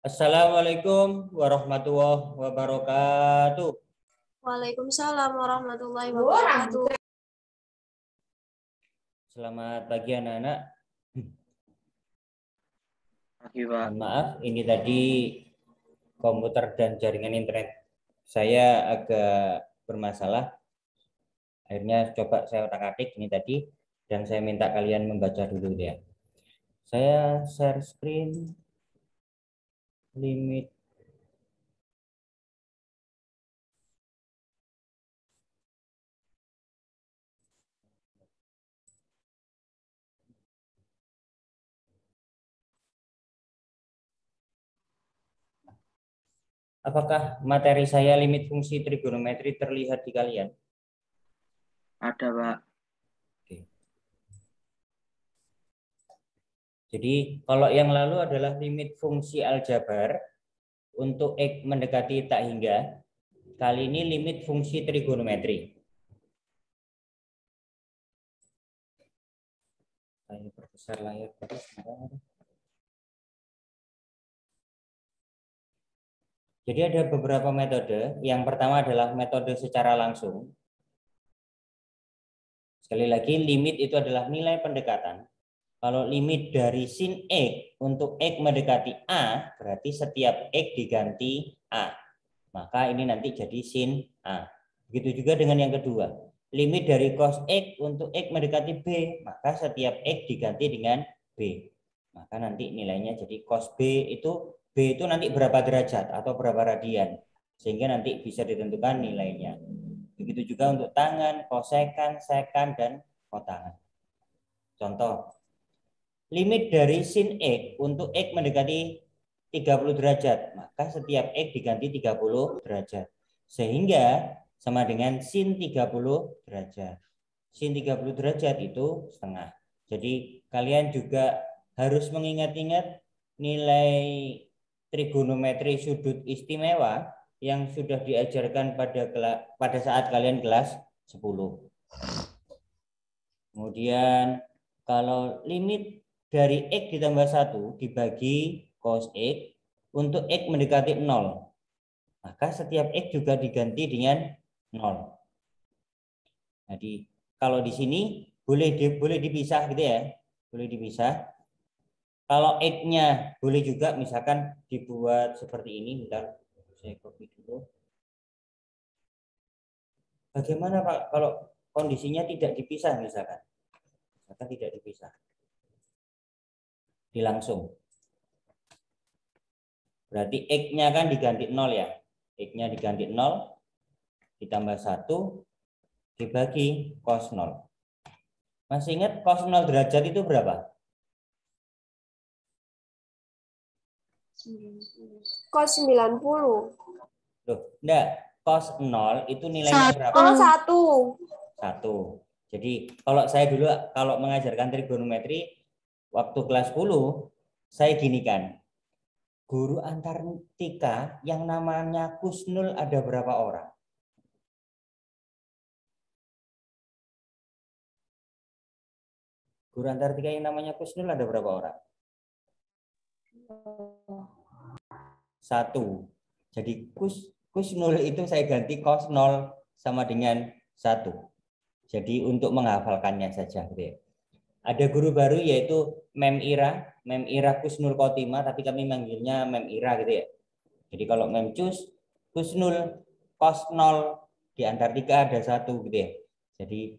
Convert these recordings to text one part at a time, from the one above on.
Assalamualaikum warahmatullahi wabarakatuh. Waalaikumsalam warahmatullahi wabarakatuh. Selamat pagi anak-anak. Pagi, Pak. Mohon maaf, ini tadi komputer dan jaringan internet saya agak bermasalah. Akhirnya coba saya otak-atik ini tadi dan saya minta kalian membaca dulu ya. Saya share screen limit Apakah materi saya limit fungsi trigonometri terlihat di kalian? Ada, Pak. Oke. Jadi kalau yang lalu adalah limit fungsi aljabar untuk X mendekati tak hingga. Kali ini limit fungsi trigonometri. Saya perbesar layar dulu sebentar. Jadi ada beberapa metode. Yang pertama adalah metode secara langsung. Sekali lagi, limit itu adalah nilai pendekatan. Kalau limit dari sin X untuk X mendekati A, berarti setiap X diganti A. Maka ini nanti jadi sin A. Begitu juga dengan yang kedua. Limit dari cos X untuk X mendekati B, maka setiap X diganti dengan B. Maka nanti nilainya jadi cos B itu nanti berapa derajat atau berapa radian. Sehingga nanti bisa ditentukan nilainya. Begitu juga untuk tangan, kosekan, sekan, dan kotangan. Contoh, limit dari sin X untuk X mendekati 30 derajat, maka setiap X diganti 30 derajat. Sehingga sama dengan sin 30 derajat. Sin 30 derajat itu setengah. Jadi kalian juga harus mengingat-ingat nilai trigonometri sudut istimewa yang sudah diajarkan pada saat kalian kelas 10. Kemudian kalau limit dari X ditambah 1 dibagi cos X untuk X mendekati 0, maka setiap X juga diganti dengan 0. Jadi kalau di sini boleh dipisah gitu ya, boleh dipisah. Kalau X-nya boleh juga misalkan dibuat seperti ini, bentar saya copy dulu. Bagaimana Pak kalau kondisinya tidak dipisah misalkan? Misalkan tidak dipisah. Dilangsung. Berarti X-nya kan diganti 0 ya. X-nya diganti 0 ditambah 1 dibagi cos 0. Masih ingat cos 0 derajat itu berapa? Cos 90. Loh, enggak. Cos 0 itu nilainya berapa? Oh, 1. 1. Jadi kalau saya dulu kalau mengajarkan trigonometri waktu kelas 10, saya ginikan. Guru antartika yang namanya Kusnul ada berapa orang? Guru antartika yang namanya Kusnul ada berapa orang? 1. Jadi Kusnul itu saya ganti cos 0 sama dengan 1. Jadi untuk menghafalkannya saja gitu ya. Ada guru baru yaitu Mem Ira Kusnul Khotima, tapi kami manggilnya Mem Ira gitu ya. Jadi kalau Mem Kusnul cos 0 di Antartika ada 1 gitu ya. Jadi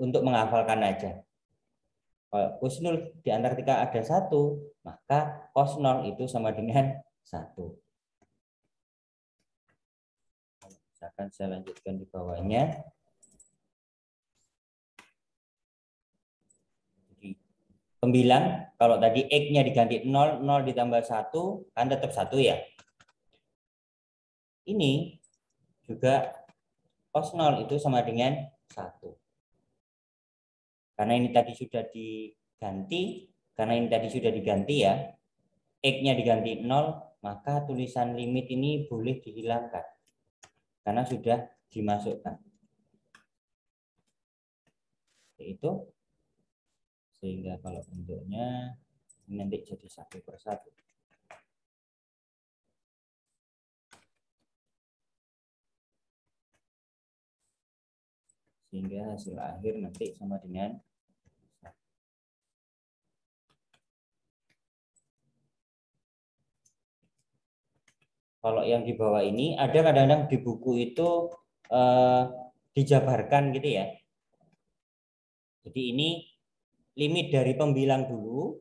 untuk menghafalkan aja. Kalau Kusnul di Antartika ada 1, maka cos 0 itu sama dengan 1. Misalkan saya lanjutkan di bawahnya. Jadi pembilang, kalau tadi X-nya diganti 0, 0 ditambah 1, kan tetap 1 ya. Ini juga cos 0 itu sama dengan 1. Karena ini tadi sudah diganti ya, X-nya diganti 0, maka tulisan limit ini boleh dihilangkan. Karena sudah dimasukkan. Itu sehingga kalau bentuknya nanti jadi 1/1. sehingga hasil akhir nanti sama dengan 1. Kalau yang di bawah ini ada kadang-kadang di buku itu dijabarkan gitu ya. Jadi ini limit dari pembilang dulu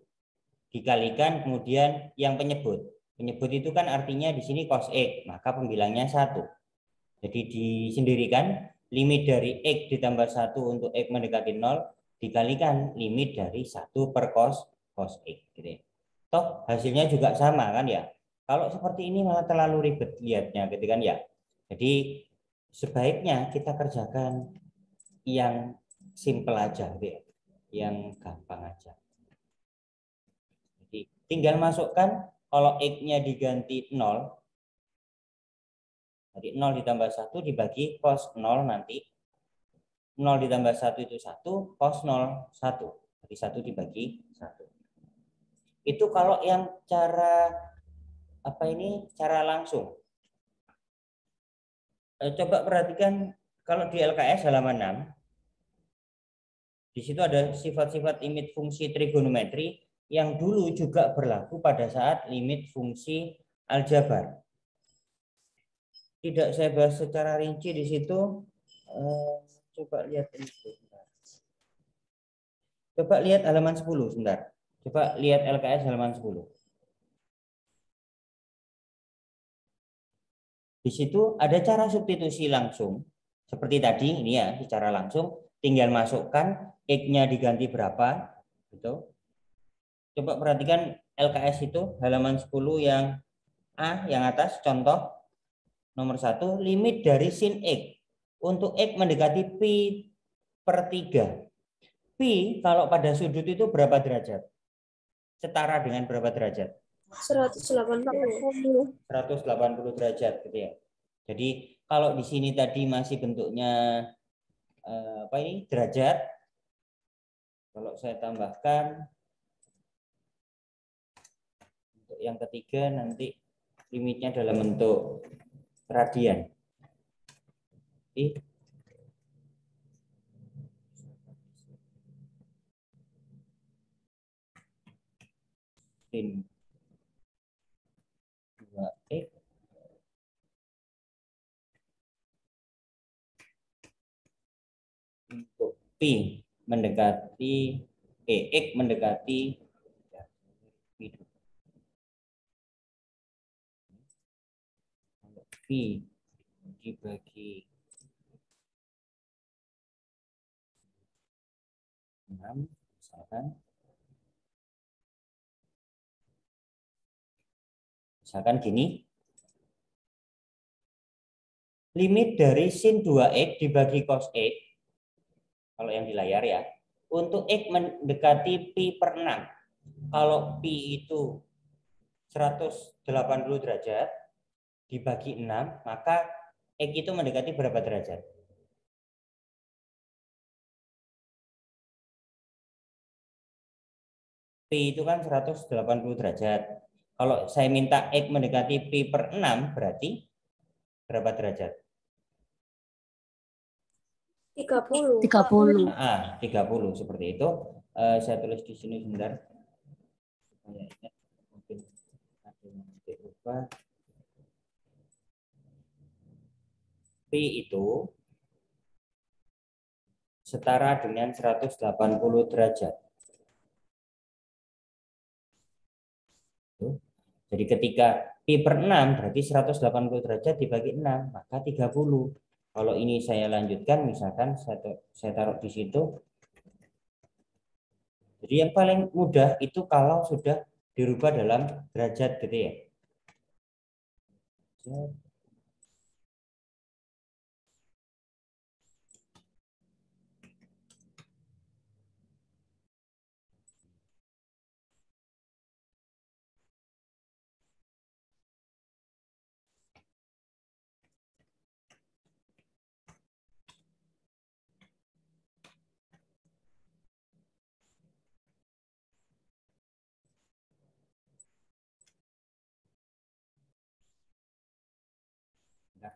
dikalikan kemudian yang penyebut. Penyebut itu kan artinya di sini cos X, maka pembilangnya 1. Jadi disendirikan limit dari X ditambah 1 untuk X mendekati 0 dikalikan limit dari 1 per cos X gitu ya. Toh hasilnya juga sama kan ya. Kalau seperti ini malah terlalu ribet lihatnya gitu kan ya. Jadi sebaiknya kita kerjakan yang simple aja gitu ya. Yang gampang aja. Jadi tinggal masukkan kalau X-nya diganti 0. Jadi 0 ditambah 1 dibagi cos 0 nanti. 0 ditambah 1 itu 1, cos 0 1. Jadi 1 dibagi 1. Itu kalau yang cara cara langsung. Coba perhatikan kalau di LKS halaman 6. Di situ ada sifat-sifat limit fungsi trigonometri yang dulu juga berlaku pada saat limit fungsi aljabar. Tidak saya bahas secara rinci di situ. Coba lihat ini. Coba lihat halaman 10 sebentar. Coba lihat LKS halaman 10. Di situ ada cara substitusi langsung. Seperti tadi ini ya, secara langsung tinggal masukkan X-nya diganti berapa gitu. Coba perhatikan LKS itu halaman 10 yang A yang atas contoh nomor 1 limit dari sin X untuk X mendekati pi per 3. Pi kalau pada sudut itu berapa derajat? Setara dengan berapa derajat? 180. 180 derajat gitu ya. Jadi kalau di sini tadi masih bentuknya derajat. Kalau saya tambahkan untuk yang ketiga nanti limitnya dalam bentuk radian. Jadi sin 2x untuk pi mendekati X mendekati pi dibagi 6 misalkan gini. Limit dari sin 2x dibagi cos X kalau yang di layar ya, untuk X mendekati pi per 6. Kalau pi itu 180 derajat dibagi 6, maka X itu mendekati berapa derajat? Pi itu kan 180 derajat. Kalau saya minta X mendekati pi per 6, berarti berapa derajat? 30. 30. 30 seperti itu. Saya tulis di sini sebentar. Mungkin ada yang berubah. Pi itu setara dengan 180 derajat. Jadi ketika pi per 6 berarti 180 derajat dibagi 6, maka 30. Kalau ini saya lanjutkan, misalkan saya taruh di situ. Jadi yang paling mudah itu kalau sudah dirubah dalam derajat gitu ya.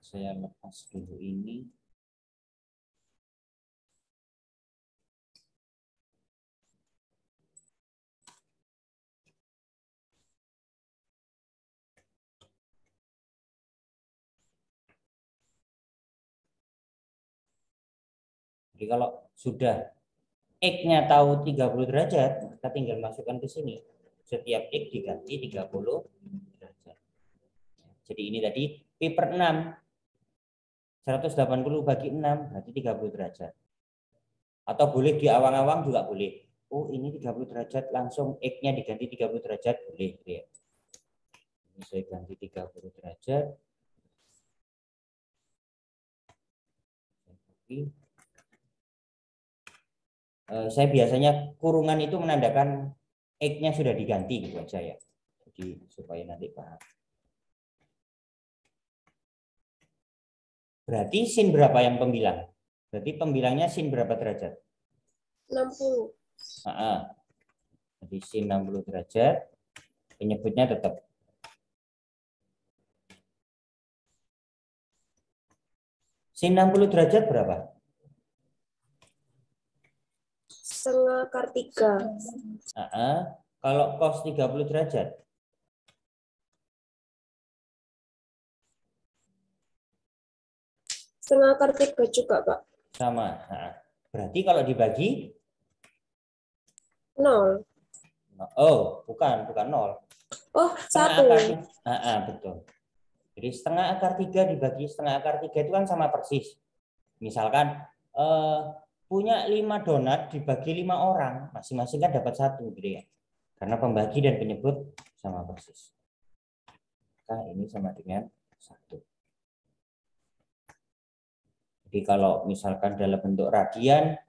Saya lepas dulu ini. Jadi kalau sudah X-nya tahu 30 derajat, maka tinggal masukkan ke sini. Setiap X diganti 30 derajat. Jadi ini tadi Pi per 6. 180 bagi 6 berarti 30 derajat. Atau boleh di awang-awang juga boleh. Oh ini 30 derajat, langsung X-nya diganti 30 derajat, boleh. Ya. Ini saya ganti 30 derajat. Saya biasanya kurungan itu menandakan X-nya sudah diganti gitu aja ya. Jadi supaya nanti paham. Berarti sin berapa yang pembilang? Berarti pembilangnya sin berapa derajat? 60. Jadi sin 60 derajat, penyebutnya tetap. Sin 60 derajat berapa? Setengah akar 3. Kalau cos 30 derajat? Setengah akar 3 juga, Pak. Sama. Berarti kalau dibagi? 0. Oh, bukan 0. Oh, Setengah 1. akar. Betul. Jadi setengah akar 3 dibagi setengah akar 3 itu kan sama persis. Misalkan punya 5 donat dibagi 5 orang, masing-masing kan dapat 1 gitu ya. Karena pembagi dan penyebut sama persis. Maka ini sama dengan 1. Jadi kalau misalkan dalam bentuk radian,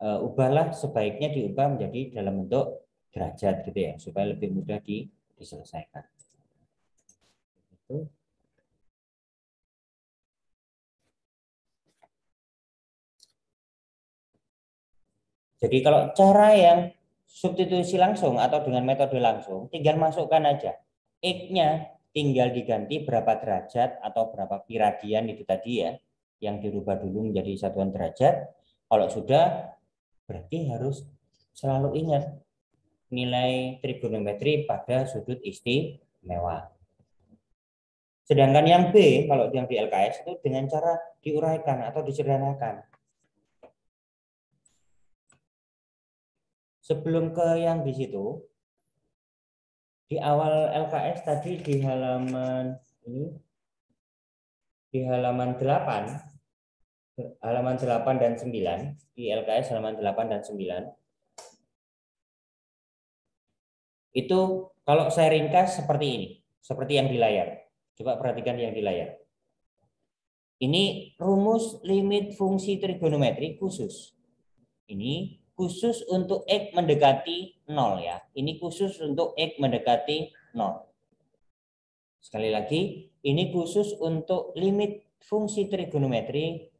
ubahlah, sebaiknya diubah menjadi dalam bentuk derajat gitu ya, supaya lebih mudah diselesaikan. Itu. Jadi kalau cara yang substitusi langsung atau dengan metode langsung, tinggal masukkan aja. X-nya tinggal diganti berapa derajat atau berapa pi radian itu tadi ya, yang dirubah dulu menjadi satuan derajat. Kalau sudah, berarti harus selalu ingat nilai trigonometri pada sudut istimewa. Sedangkan yang B, kalau yang di LKS itu dengan cara diuraikan atau disederhanakan. Sebelum ke yang di situ, di awal LKS tadi di halaman ini, di halaman 8, halaman 8 dan 9, di LKS halaman 8 dan 9, itu kalau saya ringkas seperti ini, seperti yang di layar. Coba perhatikan yang di layar. Ini rumus limit fungsi trigonometri khusus. Ini khusus untuk X mendekati 0 ya. Ini khusus untuk X mendekati 0. Sekali lagi, ini khusus untuk limit fungsi trigonometri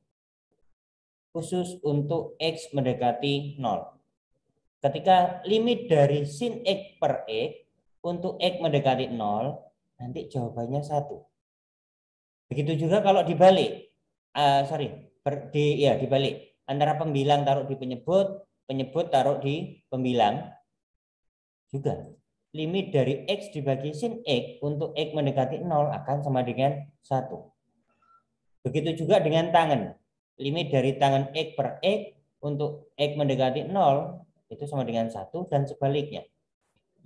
khusus untuk X mendekati 0. Ketika limit dari sin X per X untuk X mendekati 0, nanti jawabannya 1. Begitu juga kalau dibalik. Dibalik. Antara pembilang taruh di penyebut, penyebut taruh di pembilang juga. Limit dari X dibagi sin X untuk X mendekati 0 akan sama dengan 1. Begitu juga dengan tangen. Limit dari tangen X per X untuk X mendekati 0 itu sama dengan 1 dan sebaliknya.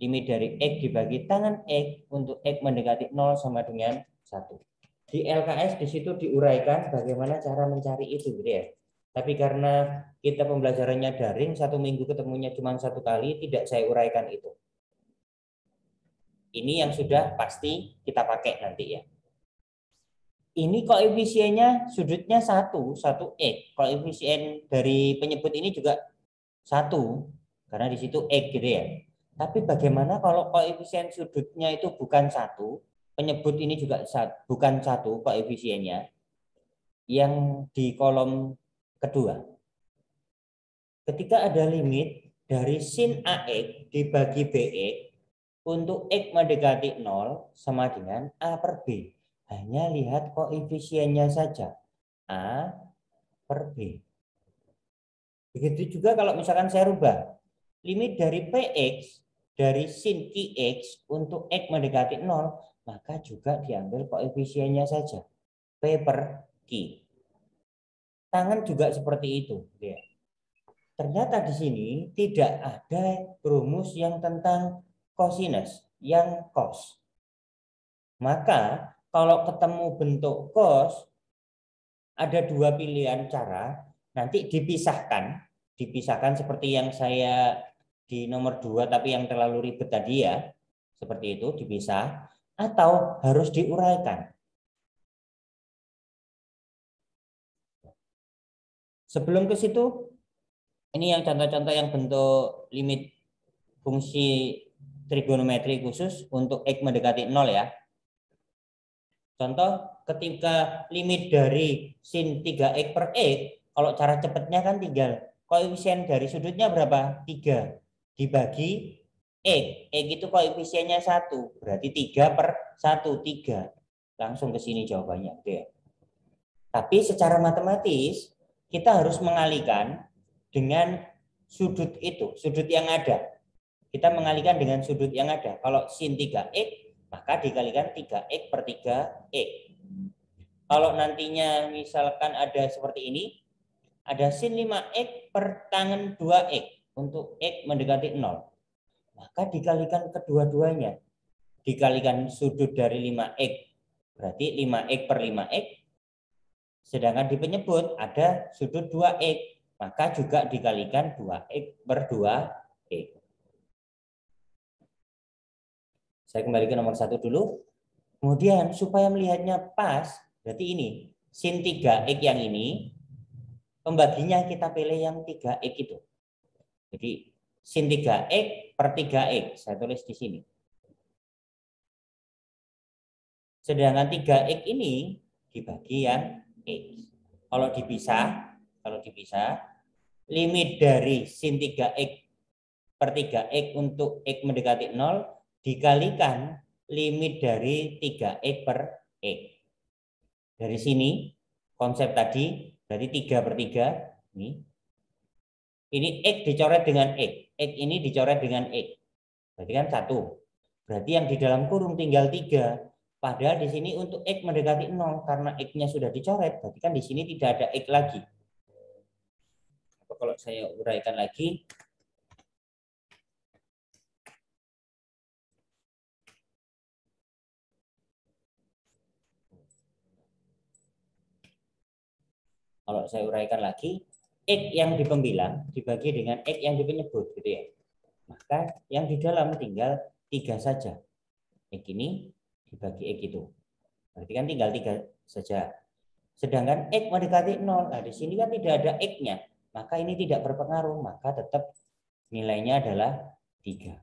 Limit dari X dibagi tangen X untuk X mendekati 0 sama dengan 1. Di LKS di situ diuraikan bagaimana cara mencari itu gitu ya. Tapi karena kita pembelajarannya daring, 1 minggu ketemunya cuma 1 kali, tidak saya uraikan itu. Ini yang sudah pasti kita pakai nanti ya. Ini koefisiennya sudutnya 1 X. Koefisien dari penyebut ini juga 1 karena di situ X gitu ya. Tapi bagaimana kalau koefisien sudutnya itu bukan 1, penyebut ini juga bukan 1 koefisiennya, yang di kolom kedua. Ketika ada limit dari sin AX dibagi BX untuk X mendekati 0 sama dengan A per B. Hanya lihat koefisiennya saja. A per B. Begitu juga kalau misalkan saya rubah. Limit dari PX dari sin QX untuk X mendekati 0, maka juga diambil koefisiennya saja. P per Q. tangan juga seperti itu. Ya. Ternyata di sini tidak ada rumus yang tentang cosinus, yang cos. Maka kalau ketemu bentuk cos, ada dua pilihan cara, nanti dipisahkan seperti yang saya di nomor 2 tapi yang terlalu ribet tadi ya, seperti itu dipisah, atau harus diuraikan. Sebelum ke situ, ini yang contoh-contoh yang bentuk limit fungsi trigonometri khusus untuk X mendekati 0 ya. Contoh ketika limit dari sin 3X per X, kalau cara cepatnya kan tinggal koefisien dari sudutnya berapa? 3 dibagi X. X itu koefisiennya 1, berarti 3 per 1, 3. Langsung ke sini jawabannya. Oke. Tapi secara matematis, kita harus mengalihkan dengan sudut itu, sudut yang ada. Kita mengalihkan dengan sudut yang ada. Kalau sin 3X, maka dikalikan 3X per 3X. Kalau nantinya misalkan ada seperti ini, ada sin 5X per tangan 2X untuk X mendekati 0. Maka dikalikan kedua-duanya. Dikalikan sudut dari 5X, berarti 5X per 5X. Sedangkan di penyebut ada sudut 2X, maka juga dikalikan 2X per 2X. Saya kembali ke nomor 1 dulu. Kemudian supaya melihatnya pas, berarti ini sin 3X yang ini, pembaginya kita pilih yang 3X itu. Jadi sin 3X per 3X, saya tulis di sini. Sedangkan 3X ini dibagi yang X. Kalau dipisah, limit dari sin 3X per 3X untuk X mendekati 0 dikalikan limit dari 3X per X. Dari sini konsep tadi dari 3 per 3 ini. Ini X dicoret dengan X. X ini dicoret dengan X. Berarti kan 1. Berarti yang di dalam kurung tinggal 3. Padahal di sini untuk X mendekati 0 karena X-nya sudah dicoret, berarti kan di sini tidak ada X lagi. Kalau saya uraikan lagi, X yang di pembilang dibagi dengan X yang di penyebut, gitu ya. Maka yang di dalam tinggal 3 saja. X ini dibagi X itu. Berarti kan tinggal 3 saja. Sedangkan X mendekati 0. Nah, di sini kan tidak ada X-nya. Maka ini tidak berpengaruh. Maka tetap nilainya adalah 3.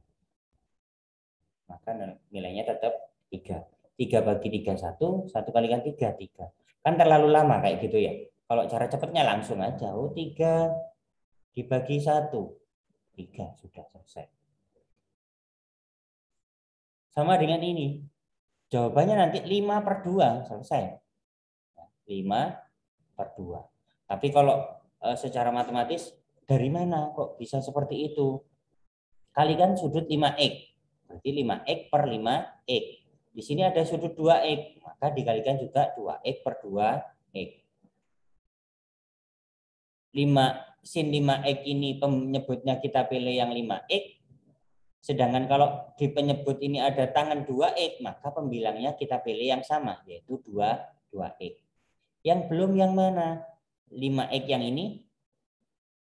Maka nilainya tetap 3. 3 bagi 3, 1. 1 kalikan 3, 3. Kan terlalu lama kayak gitu ya. Kalau cara cepatnya langsung aja. 3 dibagi 1. 3, sudah selesai. Sama dengan ini. Jawabannya nanti 5 per 2, selesai. 5 per 2. Tapi kalau secara matematis, dari mana kok bisa seperti itu? Kalikan sudut 5X. Berarti 5X per 5X. Di sini ada sudut 2X. Maka dikalikan juga 2X per 2X. 5 sin 5X ini penyebutnya kita pilih yang 5X. Sedangkan kalau di penyebut ini ada tangan 2X, maka pembilangnya kita pilih yang sama, yaitu 2X. Yang belum yang mana? 5X yang ini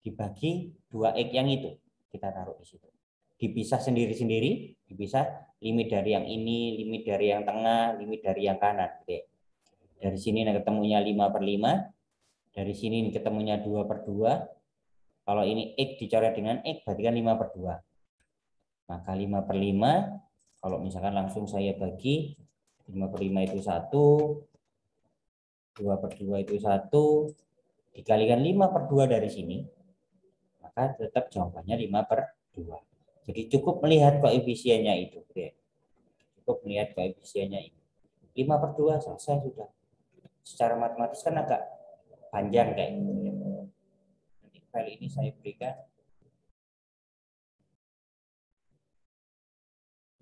dibagi 2X yang itu. Kita taruh di situ. Dipisah sendiri-sendiri, dipisah limit dari yang ini, limit dari yang tengah, limit dari yang kanan. Oke. Dari sini ketemunya 5 per 5. Dari sini ketemunya 2 per 2. Kalau ini X dicoret dengan X, berarti kan 5 per 2. Maka 5 per 5, kalau misalkan langsung saya bagi, 5 per 5 itu 1, 2 per 2 itu 1, dikalikan 5 per 2 dari sini, maka tetap jawabannya 5 per 2. Jadi cukup melihat koefisiennya itu. Cukup melihat koefisiennya itu. 5 per 2 selesai sudah. Secara matematis kan agak panjang kayak gitu. Nanti file ini saya berikan.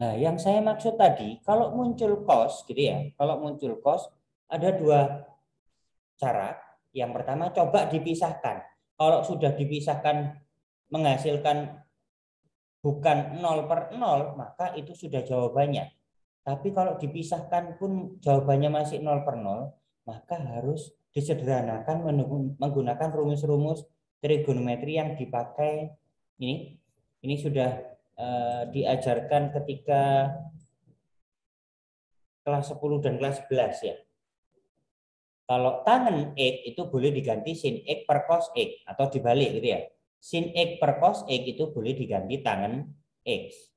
Nah, yang saya maksud tadi, kalau muncul cos, gitu ya, kalau muncul cos, ada dua cara. Yang pertama coba dipisahkan. Kalau sudah dipisahkan menghasilkan bukan 0/0, maka itu sudah jawabannya. Tapi kalau dipisahkan pun jawabannya masih 0/0, maka harus disederhanakan menggunakan rumus-rumus trigonometri yang dipakai ini. Ini sudah diajarkan ketika kelas 10 dan kelas 11 ya. Kalau tangen X itu boleh diganti sin X per cos X atau dibalik gitu ya. Sin X per cos X itu boleh diganti tangen X.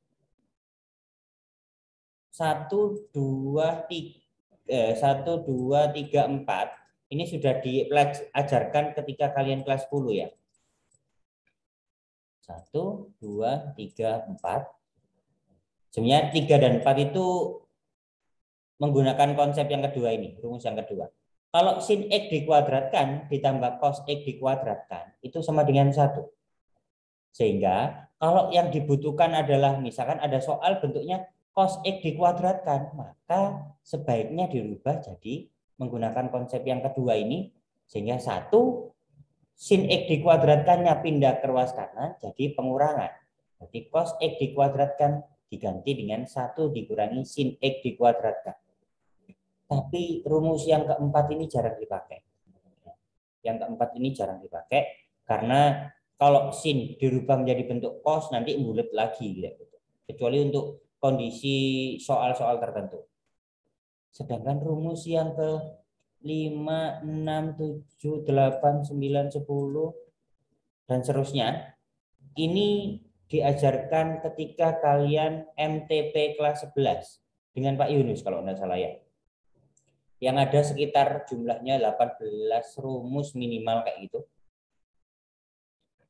1, 2, 3, 4 ini sudah diajarkan ketika kalian kelas 10 ya. 1, 2, 3, 4. Sebenarnya 3 dan 4 itu menggunakan konsep yang kedua ini, rumus yang kedua. Kalau sin X dikuadratkan ditambah cos X dikuadratkan itu sama dengan 1. Sehingga kalau yang dibutuhkan adalah misalkan ada soal bentuknya cos X dikuadratkan, maka sebaiknya dirubah jadi menggunakan konsep yang kedua ini. Sehingga 1 sin X dikuadratkannya pindah ke ruas kanan jadi pengurangan. Jadi cos X dikuadratkan diganti dengan 1 dikurangi sin X dikuadratkan. Tapi rumus yang keempat ini jarang dipakai. Yang keempat ini jarang dipakai karena kalau sin dirubah menjadi bentuk cos nanti bulat lagi gitu. Kecuali untuk kondisi soal-soal tertentu. Sedangkan rumus yang ke 5, 6, 7, 8, 9, 10 dan seterusnya ini diajarkan ketika kalian MTP kelas 11 dengan Pak Yunus kalau tidak salah ya. Yang ada sekitar jumlahnya 18 rumus minimal kayak gitu.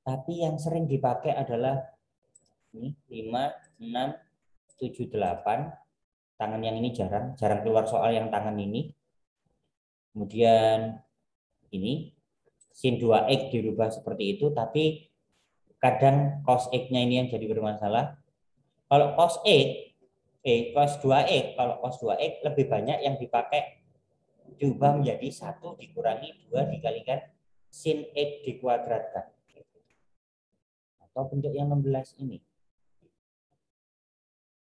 Tapi yang sering dipakai adalah ini 5, 6, 7, 8. Tangan yang ini jarang keluar soal yang tangan ini. Kemudian ini sin 2x dirubah seperti itu, tapi kadang cos x-nya ini yang jadi bermasalah. Kalau cos x, cos 2x, kalau cos 2x lebih banyak yang dipakai diubah menjadi 1 dikurangi 2 dikalikan sin X dikuadratkan. Atau bentuk yang 16 ini.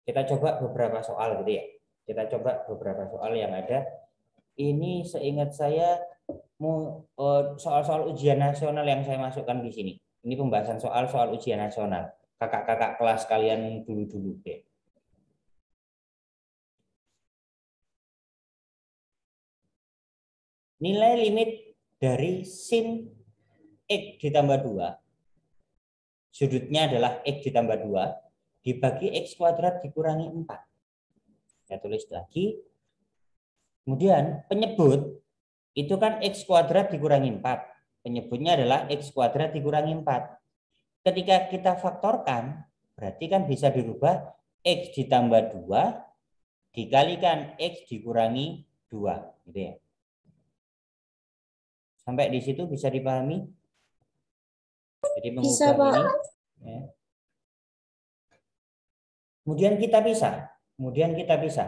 Kita coba beberapa soal gitu ya. Kita coba beberapa soal yang ada. Ini seingat saya soal-soal ujian nasional yang saya masukkan di sini. Ini pembahasan soal ujian nasional. Kakak-kakak kelas kalian dulu-dulu deh. Nilai limit dari sin X ditambah 2, sudutnya adalah X ditambah 2, dibagi X kuadrat dikurangi 4. Saya tulis lagi. Kemudian penyebut, itu kan X kuadrat dikurangi 4. Penyebutnya adalah X kuadrat dikurangi 4. Ketika kita faktorkan, berarti kan bisa dirubah X ditambah 2 dikalikan X dikurangi 2. Gitu ya. Sampai di situ bisa dipahami? Jadi mengubah ini. Ya. Kemudian kita bisa.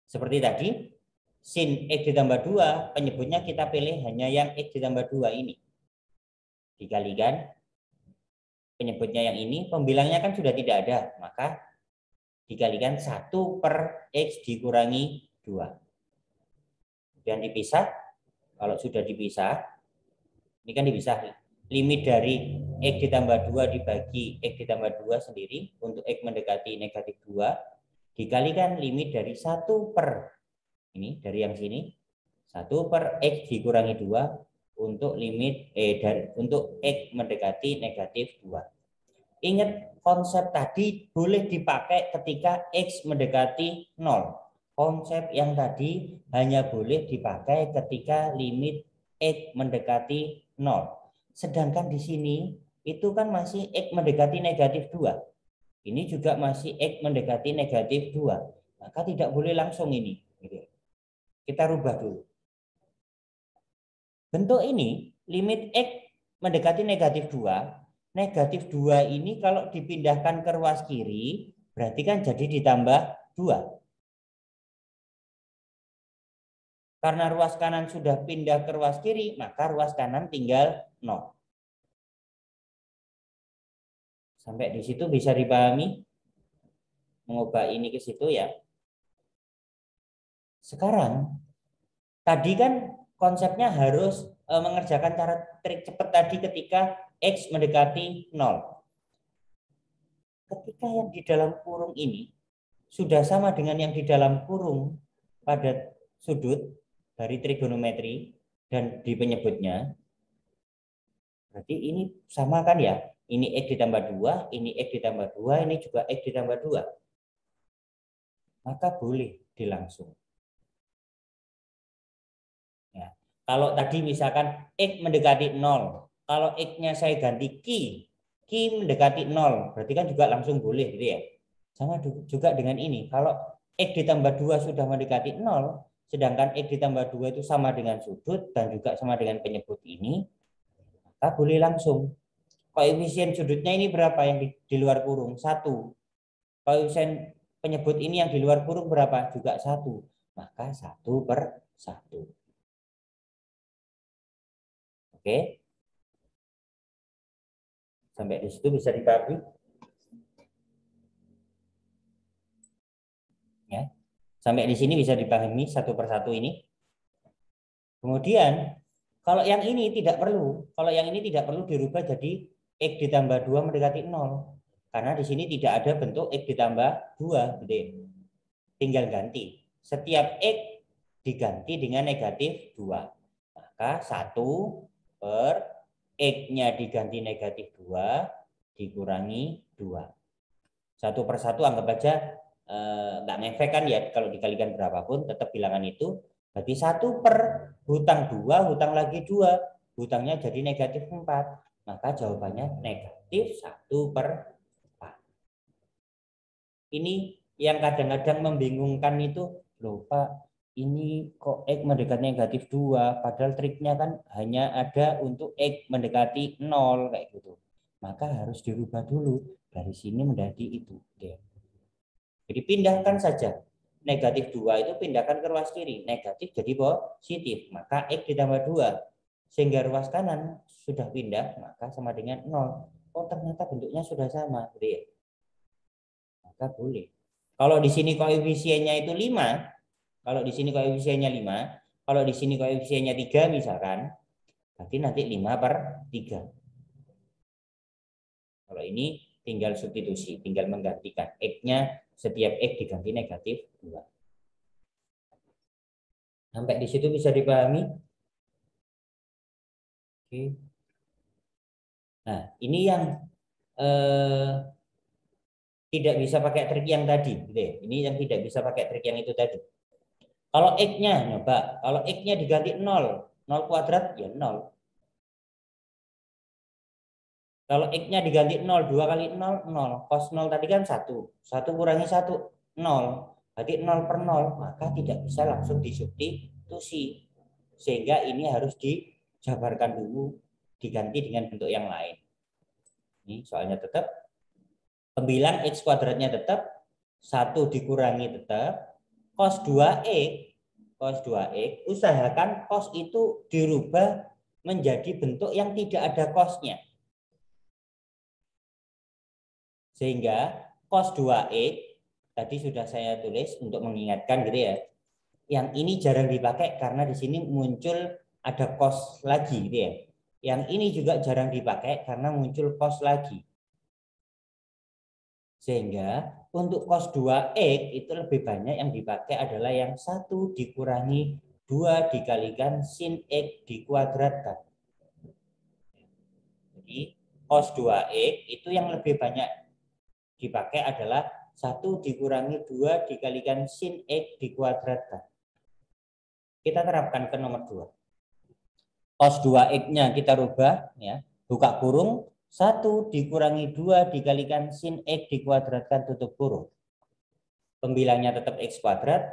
Seperti tadi, sin X ditambah 2, penyebutnya kita pilih hanya yang X ditambah 2 ini. Dikalikan penyebutnya yang ini, pembilangnya kan sudah tidak ada, maka dikalikan 1 per X dikurangi 2. Kemudian dipisah. Kalau sudah dipisah, ini kan dipisah. Limit dari X ditambah 2 dibagi X ditambah 2 sendiri untuk X mendekati negatif 2 dikalikan limit dari 1 per ini dari yang sini 1 per X dikurangi 2 untuk limit untuk X mendekati negatif 2. Ingat konsep tadi boleh dipakai ketika X mendekati 0. Konsep yang tadi hanya boleh dipakai ketika limit X mendekati 0. Sedangkan di sini itu kan masih X mendekati negatif 2. Ini juga masih X mendekati negatif 2. Maka tidak boleh langsung ini. Kita rubah dulu. Bentuk ini, limit X mendekati negatif 2. Negatif 2 ini kalau dipindahkan ke ruas kiri, berarti kan jadi ditambah 2. Karena ruas kanan sudah pindah ke ruas kiri, maka ruas kanan tinggal 0. Sampai di situ bisa dipahami? Mengubah ini ke situ ya. Sekarang, tadi kan konsepnya harus mengerjakan cara trik cepat tadi ketika X mendekati 0. Ketika yang di dalam kurung ini sudah sama dengan yang di dalam kurung pada sudut dari trigonometri dan di penyebutnya, berarti ini sama kan ya? Ini X ditambah 2, ini X ditambah 2, ini juga X ditambah 2. Maka boleh dilangsung. Ya. Kalau tadi misalkan X mendekati 0, kalau X-nya saya ganti Q mendekati 0, berarti kan juga langsung boleh gitu ya. Sama juga dengan ini, kalau X ditambah 2 sudah mendekati 0, sedangkan X ditambah 2 itu sama dengan sudut dan juga sama dengan penyebut ini, maka boleh langsung. Koefisien sudutnya ini berapa yang di luar kurung? 1. Koefisien penyebut ini yang di luar kurung berapa? Juga 1. Maka 1/1. Oke. Sampai di situ bisa dipahami? Ya. Sampai di sini bisa dipahami satu persatu ini. Kemudian kalau yang ini tidak perlu, dirubah jadi X ditambah 2 mendekati 0. Karena di sini tidak ada bentuk X ditambah 2. Gitu. Tinggal ganti. Setiap X diganti dengan negatif 2. Maka 1 per X-nya diganti negatif 2 dikurangi 2. 1/1 anggap aja nggak ngefek kan ya, kalau dikalikan berapapun tetap bilangan itu. Berarti 1 per hutang 2, hutang lagi 2. Hutangnya jadi negatif 4. Maka jawabannya negatif 1/4. Ini yang kadang-kadang membingungkan itu, loh Pak, ini kok X mendekati negatif 2, padahal triknya kan hanya ada untuk X mendekati 0 kayak gitu. Maka harus dirubah dulu dari sini menjadi itu. Jadi pindahkan saja. Negatif 2 itu pindahkan ke ruas kiri. Negatif jadi positif. Maka X ditambah 2. Sehingga ruas kanan sudah pindah, maka sama dengan 0. Oh ternyata bentuknya sudah sama. Gitu ya. Maka boleh. Kalau di sini koefisiennya itu 5. Kalau di sini koefisiennya 5. Kalau di sini koefisiennya 3 misalkan. Berarti nanti 5/3. Kalau ini tinggal substitusi, tinggal menggantikan X-nya, setiap X diganti negatif 2. Sampai di situ bisa dipahami? Oke. Nah, ini yang tidak bisa pakai trik yang tadi. Gitu ya. Ini yang tidak bisa pakai trik yang itu tadi. Kalau X-nya, nyoba. Kalau X-nya diganti 0. 0 kuadrat, ya 0. Kalau X-nya diganti 0, 2 kali 0, 0. Cos 0 tadi kan 1. 1 kurangi 1, 0. Berarti 0/0, maka tidak bisa langsung disubstitusi. Sehingga ini harus dijabarkan dulu, diganti dengan bentuk yang lain. Ini soalnya tetap. Pembilang X kuadratnya tetap. 1 dikurangi tetap. Cos 2X. Cos 2X, usahakan cos itu dirubah menjadi bentuk yang tidak ada cosnya. Sehingga cos 2X tadi sudah saya tulis untuk mengingatkan gitu ya. Yang ini jarang dipakai karena di sini muncul ada cos lagi gitu ya. Yang ini juga jarang dipakai karena muncul cos lagi. Sehingga untuk cos 2X itu lebih banyak yang dipakai adalah yang 1 dikurangi 2 dikalikan sin X dikuadratkan. Jadi cos 2X itu yang lebih banyak dipakai adalah 1 dikurangi 2 dikalikan sin X dikuadratkan. Kita terapkan ke nomor 2. Cos 2X-nya kita rubah, ya, buka kurung, 1 dikurangi 2 dikalikan sin X dikuadratkan tutup kurung. Pembilangnya tetap X kuadrat.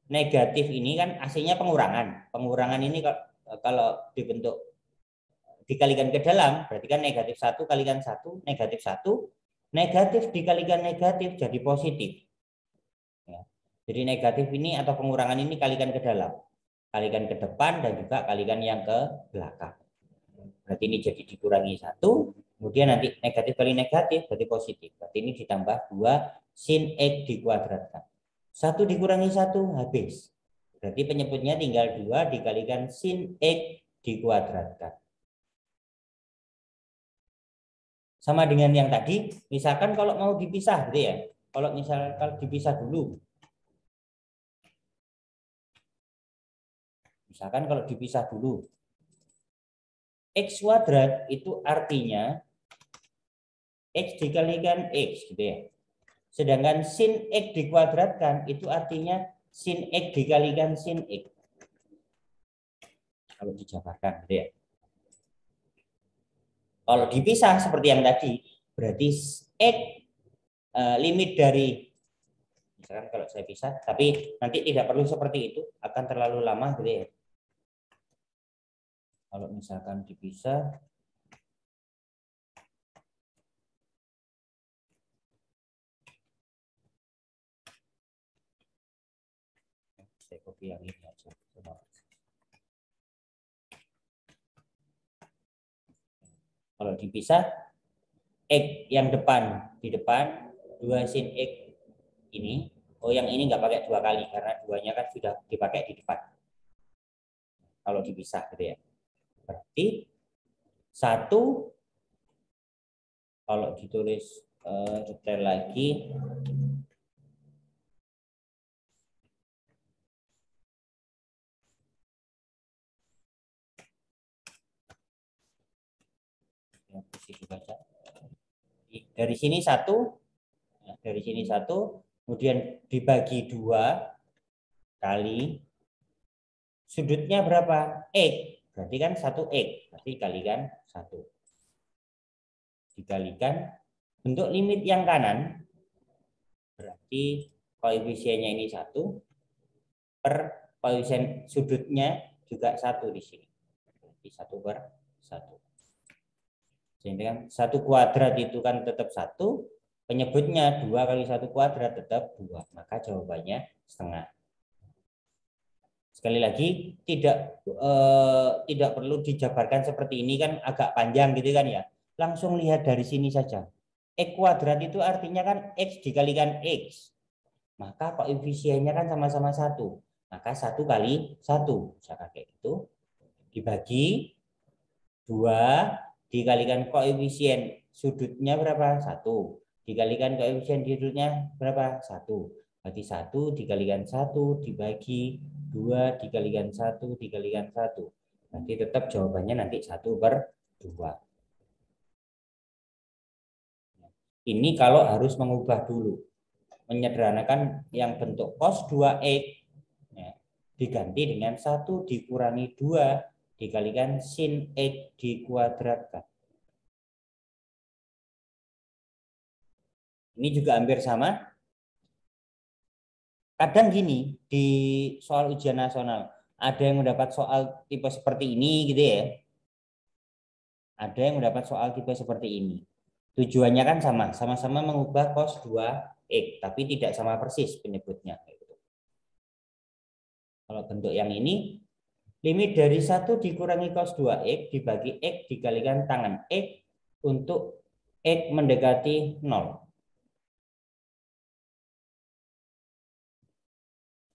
Negatif ini kan aslinya pengurangan. Pengurangan ini kalau dibentuk dikalikan ke dalam, berarti kan negatif 1 kalikan 1, negatif 1. Negatif dikalikan negatif jadi positif. Ya. Jadi negatif ini atau pengurangan ini kalikan ke dalam. kalikan ke depan, dan juga kalikan yang ke belakang. Berarti ini jadi dikurangi 1, kemudian nanti negatif kali negatif berarti positif. Berarti ini ditambah 2 sin X dikuadratkan. 1 dikurangi 1 habis. Berarti penyebutnya tinggal 2 dikalikan sin X dikuadratkan. Sama dengan yang tadi, misalkan kalau mau dipisah gitu ya. Kalau misalkan dipisah dulu. Misalkan kalau dipisah dulu. X kuadrat itu artinya X dikalikan X gitu ya. Sedangkan sin X dikuadratkan itu artinya sin X dikalikan sin X. Kalau dijabarkan gitu ya. Kalau dipisah seperti yang tadi, berarti X limit dari, misalkan kalau saya pisah, tapi nanti tidak perlu seperti itu, akan terlalu lama gitu ya. Kalau misalkan dipisah, saya copy yang ini aja. Kalau dipisah, X yang depan di depan 2 sin X ini, oh yang ini nggak pakai 2 kali karena 2-nya kan sudah dipakai di depan. Kalau dipisah gitu ya. Berarti 1, kalau ditulis detail lagi, dari sini 1, dari sini 1, kemudian dibagi 2 kali sudutnya berapa? X. Berarti kan 1X. Berarti kalikan 1. Dikalikan bentuk limit yang kanan, berarti koefisiennya ini 1 per koefisien sudutnya juga 1 di sini. Berarti 1 per 1. Sehingga 1 kuadrat itu kan tetap 1, penyebutnya 2 kali 1 kuadrat tetap 2. Maka jawabannya setengah. Sekali lagi, tidak perlu dijabarkan seperti ini, kan agak panjang gitu kan ya. Langsung lihat dari sini saja. X kuadrat itu artinya kan X dikalikan X. Maka koefisiennya kan sama-sama 1. Maka 1 kali 1. Misalkan kayak gitu. Dibagi 2, dikalikan koefisien sudutnya berapa? 1. Dikalikan koefisien sudutnya berapa? 1. Berarti 1 dikalikan 1 dibagi 2 dikalikan 1 dikalikan 1. Nanti tetap jawabannya nanti 1 per 2. Ini kalau harus mengubah dulu. Menyederhanakan yang bentuk cos 2X ya, diganti dengan 1 dikurangi 2 dikalikan sin X dikuadratkan. Ini juga hampir sama. Kadang gini, di soal ujian nasional, ada yang mendapat soal tipe seperti ini gitu ya. Ada yang mendapat soal tipe seperti ini. Tujuannya kan sama, sama-sama mengubah cos 2X, tapi tidak sama persis penyebutnya. Kalau bentuk yang ini, limit dari 1 dikurangi cos 2X dibagi X dikalikan tangan X untuk X mendekati 0.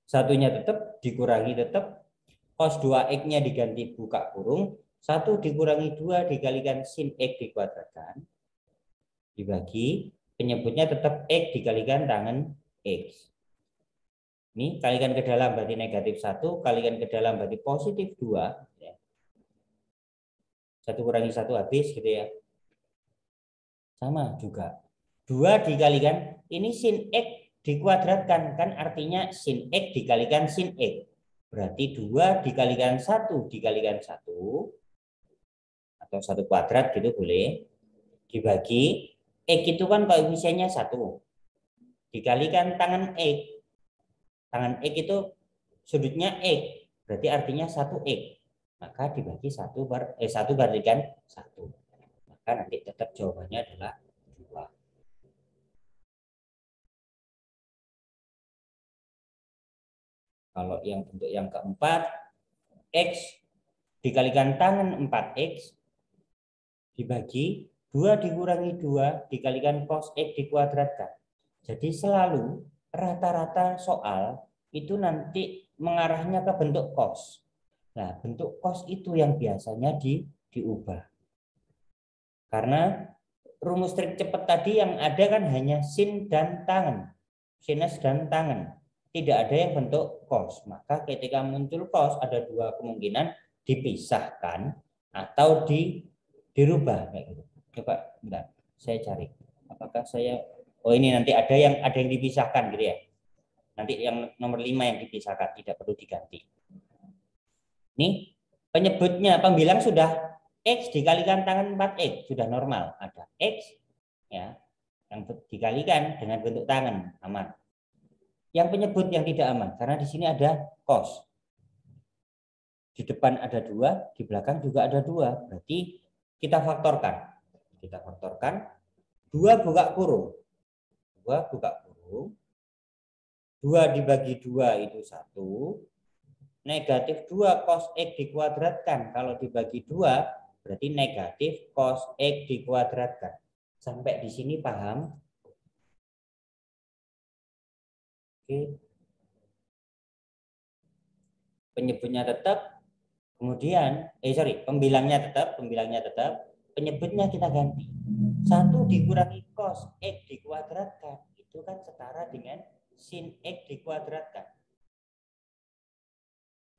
Satunya tetap dikurangi tetap, cos 2X-nya diganti buka kurung, 1 dikurangi 2 dikalikan sin X dikuadratkan, dibagi, penyebutnya tetap X dikalikan tangan X. Ini kalikan ke dalam berarti negatif 1, kalikan ke dalam berarti positif 2. 1 kurangi 1 habis gitu ya. Sama juga. 2 dikalikan, ini sin X dikuadratkan, kan artinya sin X dikalikan sin X. Berarti 2 dikalikan 1 dikalikan 1, atau 1 kuadrat gitu boleh, dibagi, X itu kan koefisiennya 1. Dikalikan tangan X. Tangan X itu sudutnya X, berarti artinya 1X. Maka dibagi 1 kalikan 1. Maka nanti tetap jawabannya adalah 2. Kalau yang bentuk yang keempat, X dikalikan tangen 4X dibagi 2 dikurangi 2 dikalikan cos X dikuadratkan. Jadi selalu rata-rata soal itu nanti mengarahnya ke bentuk cos. Nah, bentuk cos itu yang biasanya diubah. Karena rumus trik cepat tadi yang ada kan hanya sin dan tangen. Sinus dan tangen. Tidak ada yang bentuk cos. Maka ketika muncul cos ada dua kemungkinan, dipisahkan atau dirubah kayak gitu. Coba bentar, saya cari. Apakah saya ini nanti ada yang dipisahkan gitu ya. Nanti yang nomor 5 yang dipisahkan, tidak perlu diganti. Ini penyebutnya, pembilang sudah X dikalikan tangan 4X, sudah normal. Ada X ya, yang dikalikan dengan bentuk tangan, aman. Yang penyebut yang tidak aman, karena di sini ada cos. Di depan ada 2, di belakang juga ada 2. Berarti kita faktorkan. Kita faktorkan 2 buka kurung. 2 buka kurung. 2 dibagi 2 itu 1. Negatif 2 cos X dikuadratkan. Kalau dibagi 2 berarti negatif cos X dikuadratkan. Sampai di sini paham? Oke. Penyebutnya tetap. Kemudian, pembilangnya tetap. Penyebutnya kita ganti. 1 dikurangi cos X dikuadratkan. Itu kan setara dengan sin X dikuadratkan.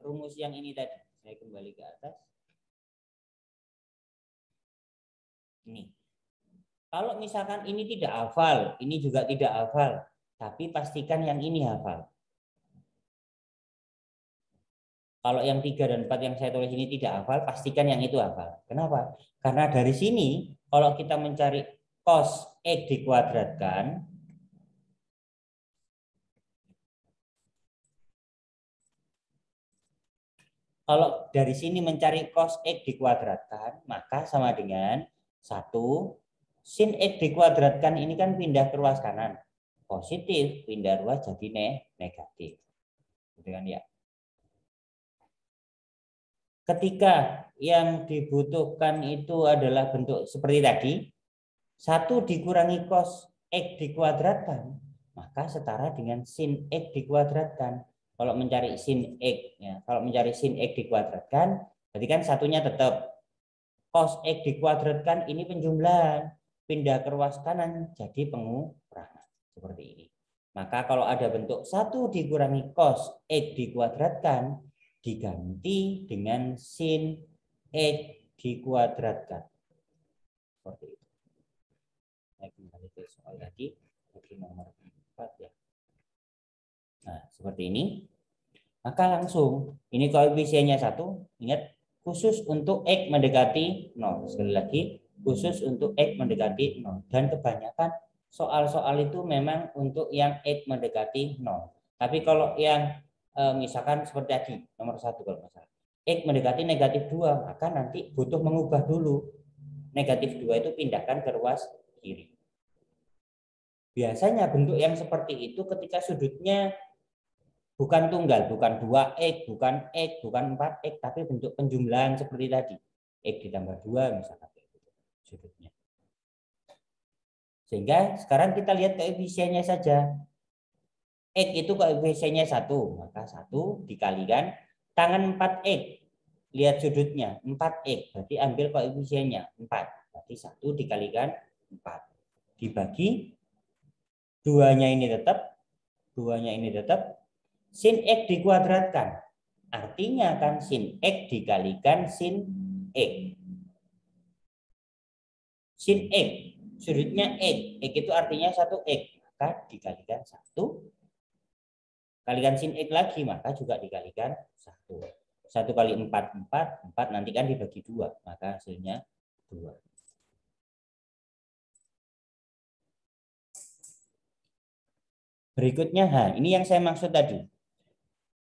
Rumus yang ini tadi. Saya kembali ke atas. Ini. Kalau misalkan ini tidak hafal, ini juga tidak hafal. Tapi pastikan yang ini hafal. Kalau yang 3 dan 4 yang saya tulis ini tidak hafal, pastikan yang itu hafal. Kenapa? Karena dari sini, kalau kita mencari cos X dikuadratkan, kalau dari sini mencari cos X dikuadratkan, maka sama dengan 1 sin X dikuadratkan ini kan pindah ke ruas kanan. Positif, pindah ruas jadi negatif. Gitu kan ya. Ketika yang dibutuhkan itu adalah bentuk seperti tadi, 1 dikurangi cos X dikuadratkan, maka setara dengan sin X dikuadratkan. Kalau mencari sin X, ya, kalau mencari sin X dikuadratkan, berarti kan satunya tetap. Cos X dikuadratkan ini penjumlahan, pindah ke ruas kanan jadi pengurangan. Seperti ini. Maka kalau ada bentuk 1 dikurangi cos X dikuadratkan, diganti dengan sin X dikuadratkan. Seperti itu. Saya kembali ke soal tadi, nomor 4 ya. Nah, seperti ini. Maka langsung, ini koefisiennya 1, ingat khusus untuk X mendekati 0. Sekali lagi, khusus untuk X mendekati 0. Dan kebanyakan soal-soal itu memang untuk yang X mendekati 0. Tapi kalau yang misalkan seperti tadi, nomor 1 kalau masalah. X mendekati negatif 2, maka nanti butuh mengubah dulu. Negatif 2 itu pindahkan ke ruas kiri. Biasanya bentuk yang seperti itu ketika sudutnya bukan tunggal, bukan 2X, bukan X, bukan 4X, tapi bentuk penjumlahan seperti tadi. X ditambah 2 misalkan sudutnya. Sehingga sekarang kita lihat koefisiennya saja. X itu koefisiennya 1, maka 1 dikalikan tangan 4X. Lihat sudutnya, 4X, berarti ambil koefisiennya 4. Berarti 1 dikalikan 4. Dibagi 2-nya ini tetap, 2-nya ini tetap, sin X dikuadratkan. Artinya kan sin X dikalikan sin X. Sin X, sudutnya X. X itu artinya 1X. Maka dikalikan 1. Kalikan sin X lagi, maka juga dikalikan 1. 1 kali 4, 4. 4 nanti kan dibagi 2. Maka hasilnya 2. Berikutnya, ini yang saya maksud tadi.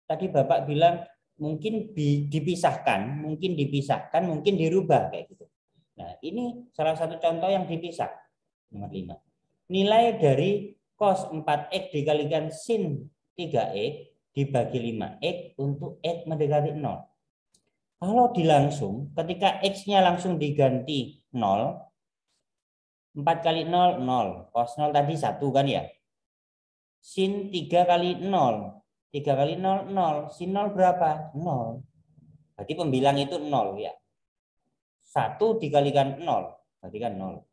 Tadi Bapak bilang mungkin dipisahkan, mungkin dirubah kayak gitu. Nah, ini salah satu contoh yang dipisah. Nomor 5. Nilai dari cos 4X dikalikan sin 3X dibagi 5X untuk X mendekati 0. Kalau dilangsung, ketika X-nya langsung diganti 0, 4 kali 0, 0. Cos 0 tadi 1 kan ya. Sin 3 kali 0. 3 kali 0, 0. Sin 0 berapa? 0. Berarti pembilang itu 0 ya. 1 dikalikan 0. Berarti kan 0.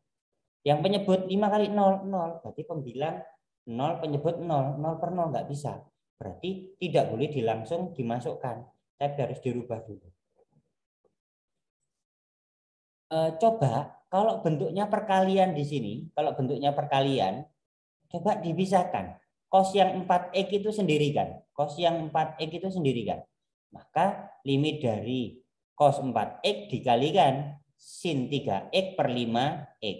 Yang penyebut 5 kali 0, 0. Berarti pembilang 0, penyebut 0. 0 per 0 nggak bisa. Berarti tidak boleh langsung dimasukkan. Tapi harus dirubah dulu. Coba kalau bentuknya perkalian di sini, kalau bentuknya perkalian, coba dipisahkan. Cos yang 4x itu sendiri kan? Cos yang 4x itu sendiri kan? Maka limit dari cos 4x dikalikan sin 3x per 5x.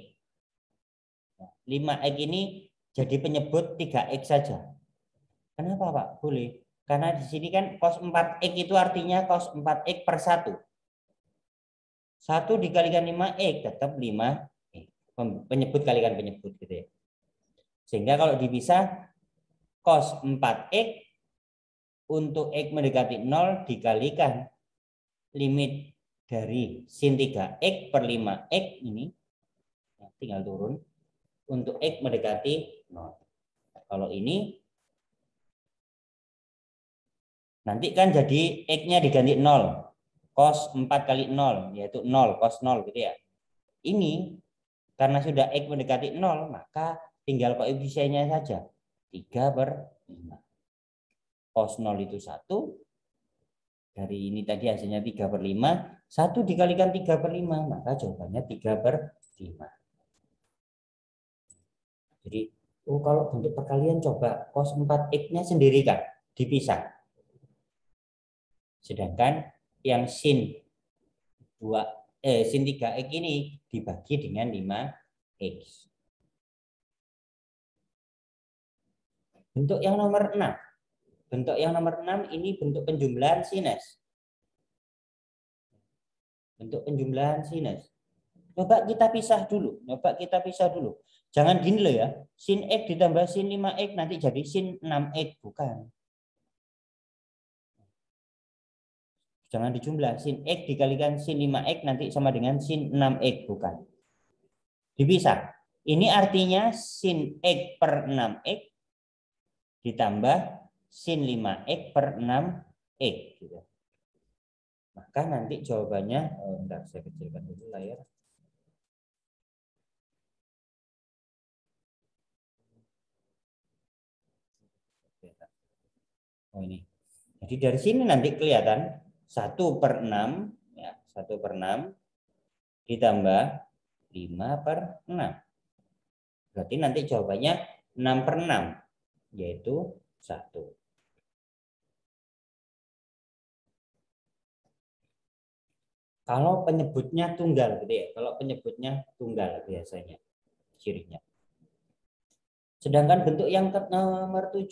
5x ini jadi penyebut 3x saja. Kenapa Pak? Boleh. Karena di sini kan cos 4x itu artinya cos 4x per 1. 1 dikalikan 5x tetap 5x. Penyebut kalikan penyebut gitu ya. Sehingga kalau dipisah cos 4x untuk x mendekati 0 dikalikan limit dari sin 3x per 5x ini tinggal turun untuk x mendekati 0. Kalau ini nanti kan jadi x-nya diganti 0. Cos 4 kali 0 yaitu 0 cos 0 gitu ya. Ini karena sudah x mendekati 0 maka tinggal koefisiennya saja 3 per 5. Cos 0 itu 1. Dari ini tadi hasilnya 3 per 5. 1 dikalikan 3 per 5 maka jawabannya 3 per 5. Jadi kalau bentuk perkalian coba cos 4x-nya sendiri kan dipisah. Sedangkan yang sin 3x ini dibagi dengan 5x. Bentuk yang nomor 6. Bentuk yang nomor 6 ini bentuk penjumlahan sinus. Bentuk penjumlahan sinus. Coba kita pisah dulu. Jangan gini loh ya. Sin x ditambah sin 5x nanti jadi sin 6x. Bukan. Jangan dijumlah. Sin x dikalikan sin 5x nanti sama dengan sin 6x. Bukan. Dipisah. Ini artinya sin x per 6x ditambah sin 5x per 6x. Gitu. Maka nanti jawabannya, bentar saya kecilkan dulu layar. Oh ini. Jadi dari sini nanti kelihatan 1 per 6, ya, 1 per 6 ditambah 5 per 6. Berarti nanti jawabannya 6 per 6, yaitu 1. Kalau penyebutnya tunggal gitu ya, kalau penyebutnya tunggal biasanya cirinya. Sedangkan bentuk yang nomor 7,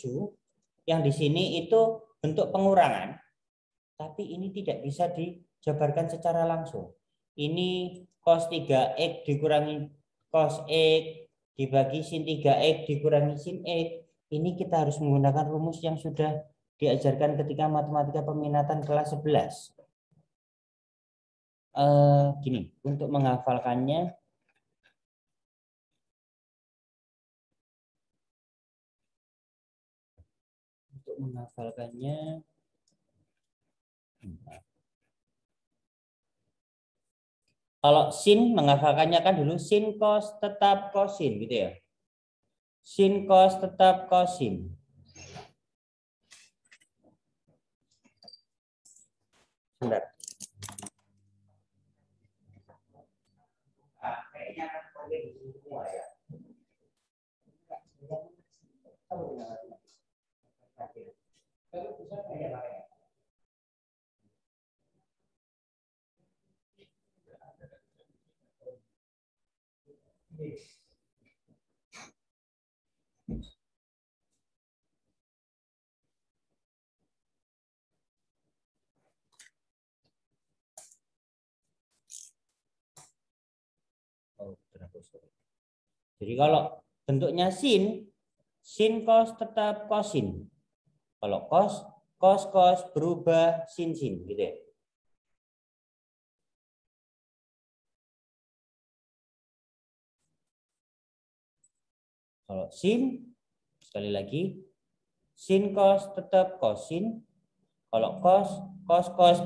yang di sini itu bentuk pengurangan, tapi ini tidak bisa dijabarkan secara langsung. Ini cos 3x dikurangi cos x dibagi sin 3x dikurangi sin x. Ini kita harus menggunakan rumus yang sudah diajarkan ketika matematika peminatan kelas 11. Gini, untuk menghafalkannya kalau sin menghafalkannya kan dulu sin cos tetap kosin gitu ya. Sin cos tetap kosin. Bentar. Kayaknya akan pakai di semua ya. Jadi kalau bentuknya sin cos tetap kosin. Kalau cos berubah sin gitu ya. Kalau sin, sekali lagi, sin cos tetap kosin. Kalau cos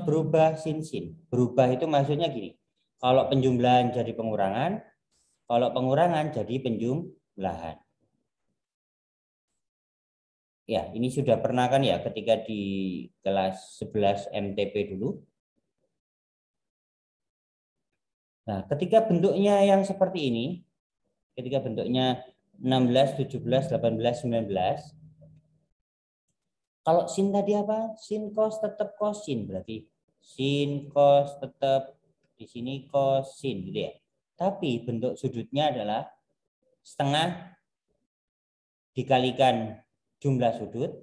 berubah sin. Berubah itu maksudnya gini. Kalau penjumlahan jadi pengurangan, kalau pengurangan jadi penjumlahan. Ya, ini sudah pernah kan ya ketika di kelas 11 MTP dulu. Nah, ketika bentuknya yang seperti ini, ketika bentuknya 16, 17, 18, 19, kalau sin tadi apa? Sin cos tetap kosin, berarti sin cos tetap di sini kosin gitu ya. Tapi bentuk sudutnya adalah setengah dikalikan jumlah sudut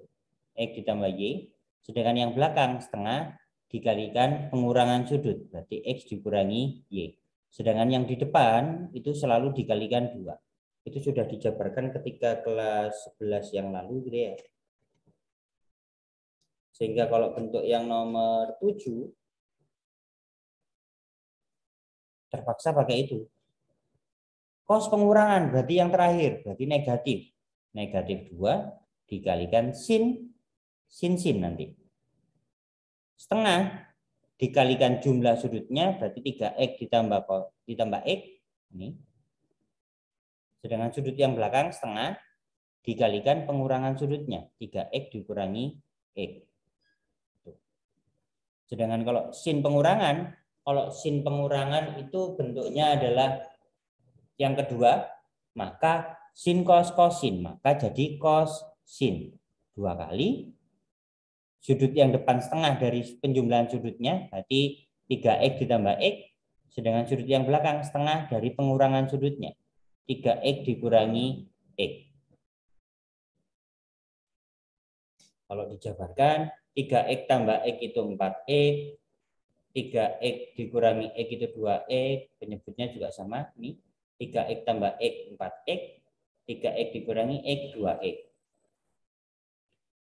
X ditambah Y, sedangkan yang belakang setengah dikalikan pengurangan sudut, berarti X dikurangi Y. Sedangkan yang di depan itu selalu dikalikan 2. Itu sudah dijabarkan ketika kelas 11 yang lalu gitu ya. Sehingga kalau bentuk yang nomor 7 terpaksa pakai itu. Cos pengurangan berarti yang terakhir, berarti negatif. Negatif 2 dikalikan sin nanti. Setengah dikalikan jumlah sudutnya berarti 3x ditambah x ini. Sedangkan sudut yang belakang setengah dikalikan pengurangan sudutnya 3x dikurangi x. Sedangkan kalau sin pengurangan itu bentuknya adalah yang kedua, maka sin cos kosin, maka jadi cos sin 2 kali. Sudut yang depan setengah dari penjumlahan sudutnya, berarti 3x ditambah x. Sedangkan sudut yang belakang setengah dari pengurangan sudutnya, 3x dikurangi x. Kalau dijabarkan, 3x tambah x itu 4x, 3x dikurangi x itu 2x, penyebutnya juga sama, ini 3x tambah x 4x, 3x dikurangi x 2x.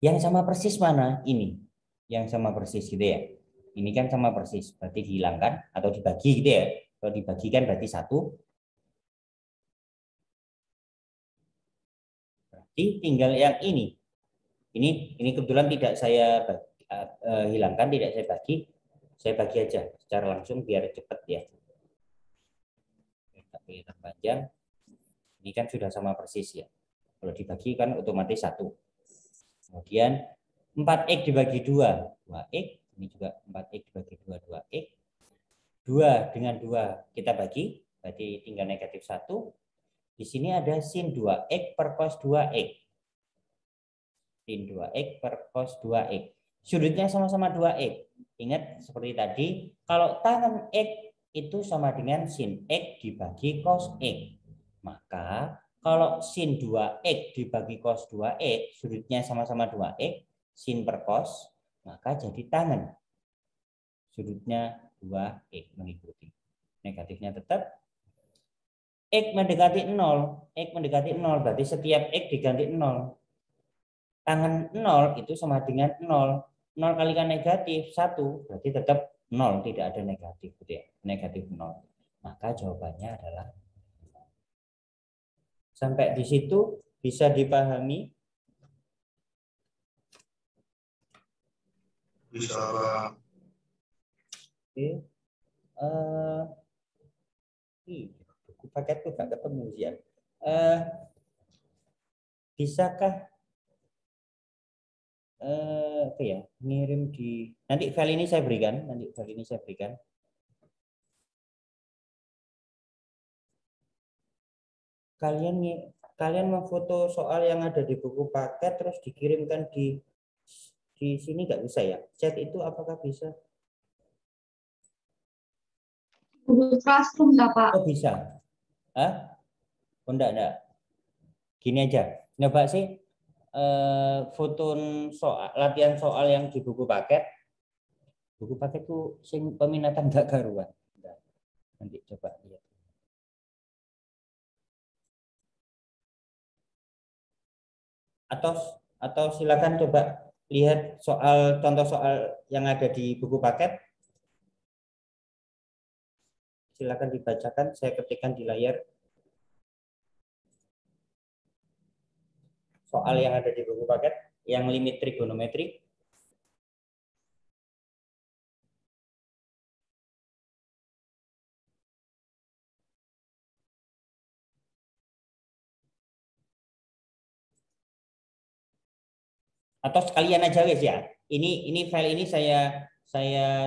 Yang sama persis mana? Ini. Yang sama persis gitu ya. Ini kan sama persis, berarti dihilangkan atau dibagi gitu ya. Kalau dibagikan berarti 1. Berarti tinggal yang ini. Ini kebetulan tidak saya hilangkan, tidak saya bagi. Saya bagi aja secara langsung biar cepat ya. Tapi terpanjang. Ini kan sudah sama persis ya. Kalau dibagi kan otomatis 1. Kemudian 4x dibagi 2, 2x. Ini juga 4x dibagi 2, 2x. 2 dengan 2 kita bagi, berarti tinggal negatif 1. Di sini ada sin 2x per cos 2x. Sin 2x per cos 2x. Sudutnya sama-sama 2x. Ingat seperti tadi, kalau tangan x itu sama dengan sin x dibagi cos x. Maka kalau sin 2x dibagi cos 2x, sudutnya sama-sama 2x, sin per cos, maka jadi tangan. Sudutnya 2x mengikuti. Negatifnya tetap. X mendekati 0. X mendekati 0, berarti setiap X diganti 0. Tangan 0 itu sama dengan 0. 0 kalikan negatif 1, berarti tetap 0, tidak ada negatif. Gitu ya. Negatif 0. Maka jawabannya adalah sampai di situ bisa dipahami? Bisa, Pak. Oke. Buku paketku nggak ketemu sih ya. Bisakah apa ya, ngirim di nanti file ini saya berikan, Kalian memfoto soal yang ada di buku paket terus dikirimkan di sini nggak bisa ya? Chat itu apakah bisa? Google Classroom nggak, Pak? Oh bisa. Hah? Oh enggak. Gini aja. Coba sih foto soal latihan soal yang di buku paket. Buku paket tuh sing peminatan nggak karuan. Nanti coba lihat. Atau silakan coba lihat contoh soal yang ada di buku paket. Silakan dibacakan, saya ketikkan di layar. soal yang ada di buku paket yang limit trigonometri? Atau sekalian aja guys ya. Ini file ini saya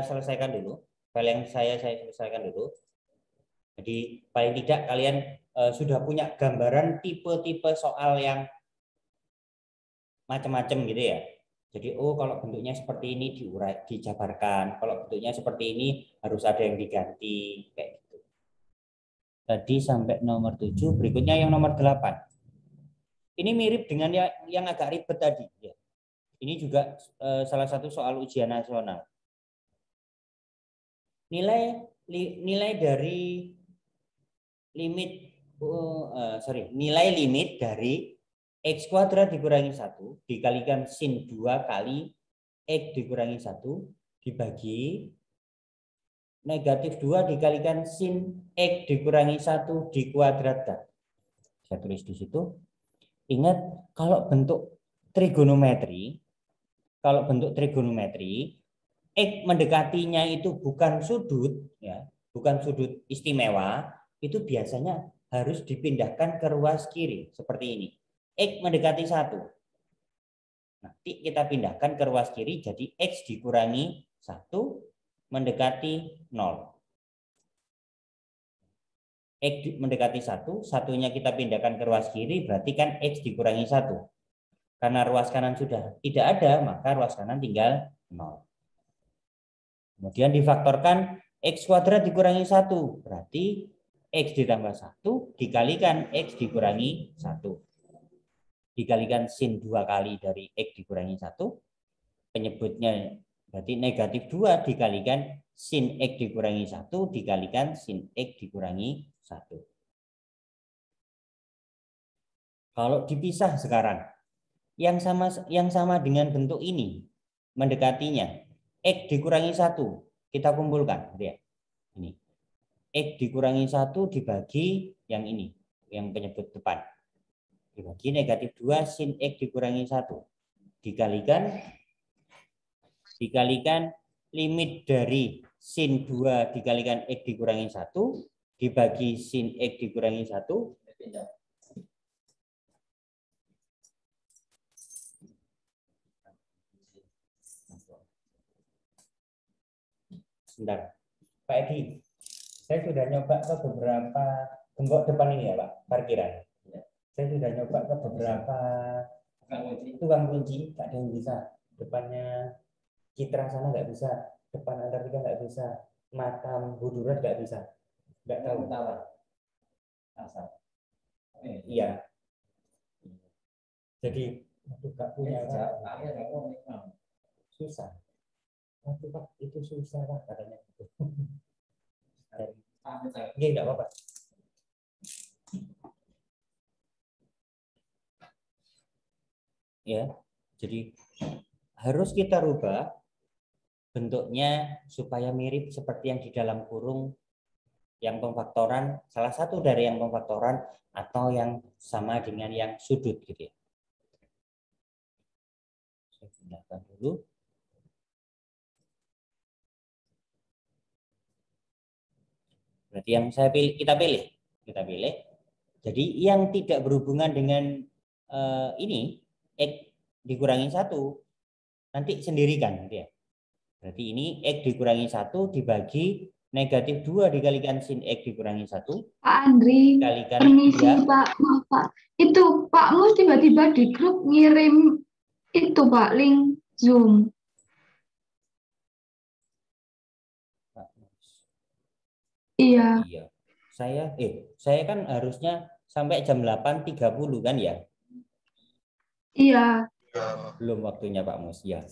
selesaikan dulu. File yang saya selesaikan dulu. Jadi paling tidak kalian sudah punya gambaran tipe-tipe soal yang macam-macam gitu ya. Jadi kalau bentuknya seperti ini dijabarkan, kalau bentuknya seperti ini harus ada yang diganti kayak gitu. Tadi sampai nomor 7, berikutnya yang nomor 8. Ini mirip dengan yang agak ribet tadi ya. Ini juga salah satu soal ujian nasional. Nilai dari limit nilai limit dari X kuadrat dikurangi 1 dikalikan sin 2 kali X dikurangi 1 dibagi negatif 2 dikalikan sin X dikurangi 1 dikuadratkan. Saya tulis di situ. Ingat kalau bentuk trigonometri, X mendekatinya itu bukan sudut ya, bukan sudut istimewa, itu biasanya harus dipindahkan ke ruas kiri seperti ini. X mendekati 1. Nanti kita pindahkan ke ruas kiri jadi X dikurangi 1 mendekati 0. X mendekati 1, satunya kita pindahkan ke ruas kiri berarti kan X dikurangi 1. Karena ruas kanan sudah tidak ada, maka ruas kanan tinggal 0. Kemudian difaktorkan X kuadrat dikurangi 1, berarti X ditambah 1 dikalikan X dikurangi 1. Dikalikan sin 2 kali dari X dikurangi 1, penyebutnya berarti negatif 2 dikalikan sin X dikurangi 1 dikalikan sin X dikurangi 1. Kalau dipisah sekarang, yang sama dengan bentuk ini, mendekatinya, X dikurangi 1, kita kumpulkan. Ya. Ini. X dikurangi 1 dibagi yang ini, yang penyebut depan. Dibagi negatif 2 sin X dikurangi 1. Dikalikan limit dari sin 2 dikalikan X dikurangi 1 dibagi sin X dikurangi 1. Sebentar. Pak Edi, saya sudah nyoba ke beberapa gembok depan ini ya Pak, parkiran. Saya sudah nyoba ke beberapa tukang kunci, tak ada yang bisa. Depannya Citra sana nggak bisa, depan Antartika nggak bisa, Makam Budurat nggak bisa, nggak tahu. Asal. Iya. Jadi nggak punya susah. Tapi Pak itu susah Pak katanya. Iya nggak apa-apa. Ya, jadi harus kita rubah bentuknya supaya mirip seperti yang di dalam kurung yang pemfaktoran, salah satu dari yang pemfaktoran atau yang sama dengan yang sudut gitu ya. Saya pindahkan dulu. Berarti yang kita pilih. Jadi yang tidak berhubungan dengan ini X dikurangi 1 nanti sendiri kan gitu ya. Berarti ini X dikurangi 1 dibagi negatif 2 dikalikan sin X dikurangi 1. Pak Andri, permisi ya. Pak, maaf Pak. Itu Pak Mus tiba-tiba di grup ngirim itu Pak, link Zoom. Iya. Iya. Saya kan harusnya sampai jam 8.30 kan ya? Iya. Belum waktunya Pak Mus. Ya,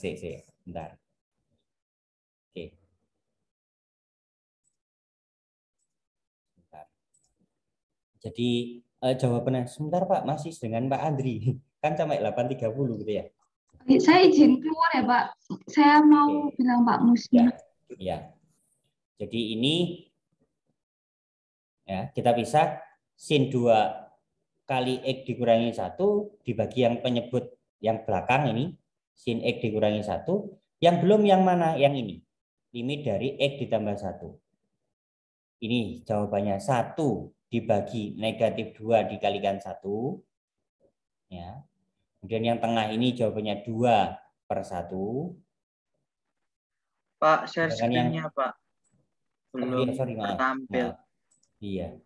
bentar. Oke. Bentar. Jadi jawabannya sebentar Pak, masih dengan Pak Andri. Kan sampai 8.30 gitu ya. Saya izin keluar ya Pak. Saya mau bilang Pak Musnya. Ya. Jadi ini ya, kita pisah sin 2 kali X dikurangi 1 dibagi yang penyebut yang belakang ini, sin X dikurangi 1, yang belum yang mana? Yang ini. Limit dari X ditambah 1. Ini jawabannya 1 dibagi negatif 2 dikalikan 1. Ya. Kemudian yang tengah ini jawabannya 2/1. Pak, share Sedangkan yang screen-nya, Pak. Belum sorry, maaf. tertampil. Iya.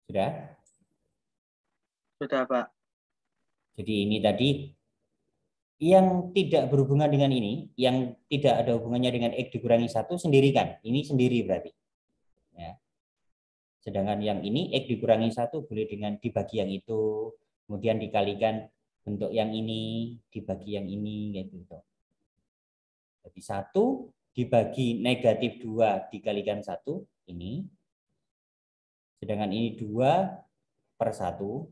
Sudah? Sudah, Pak. Jadi ini tadi yang tidak berhubungan dengan ini, yang tidak ada hubungannya dengan X dikurangi 1 sendirikan. Ini sendiri berarti. Ya. Sedangkan yang ini X dikurangi 1 boleh dengan dibagi yang itu, kemudian dikalikan bentuk yang ini, dibagi yang ini, gitu. Jadi 1 dibagi negatif 2 dikalikan 1, ini. Sedangkan ini 2/1.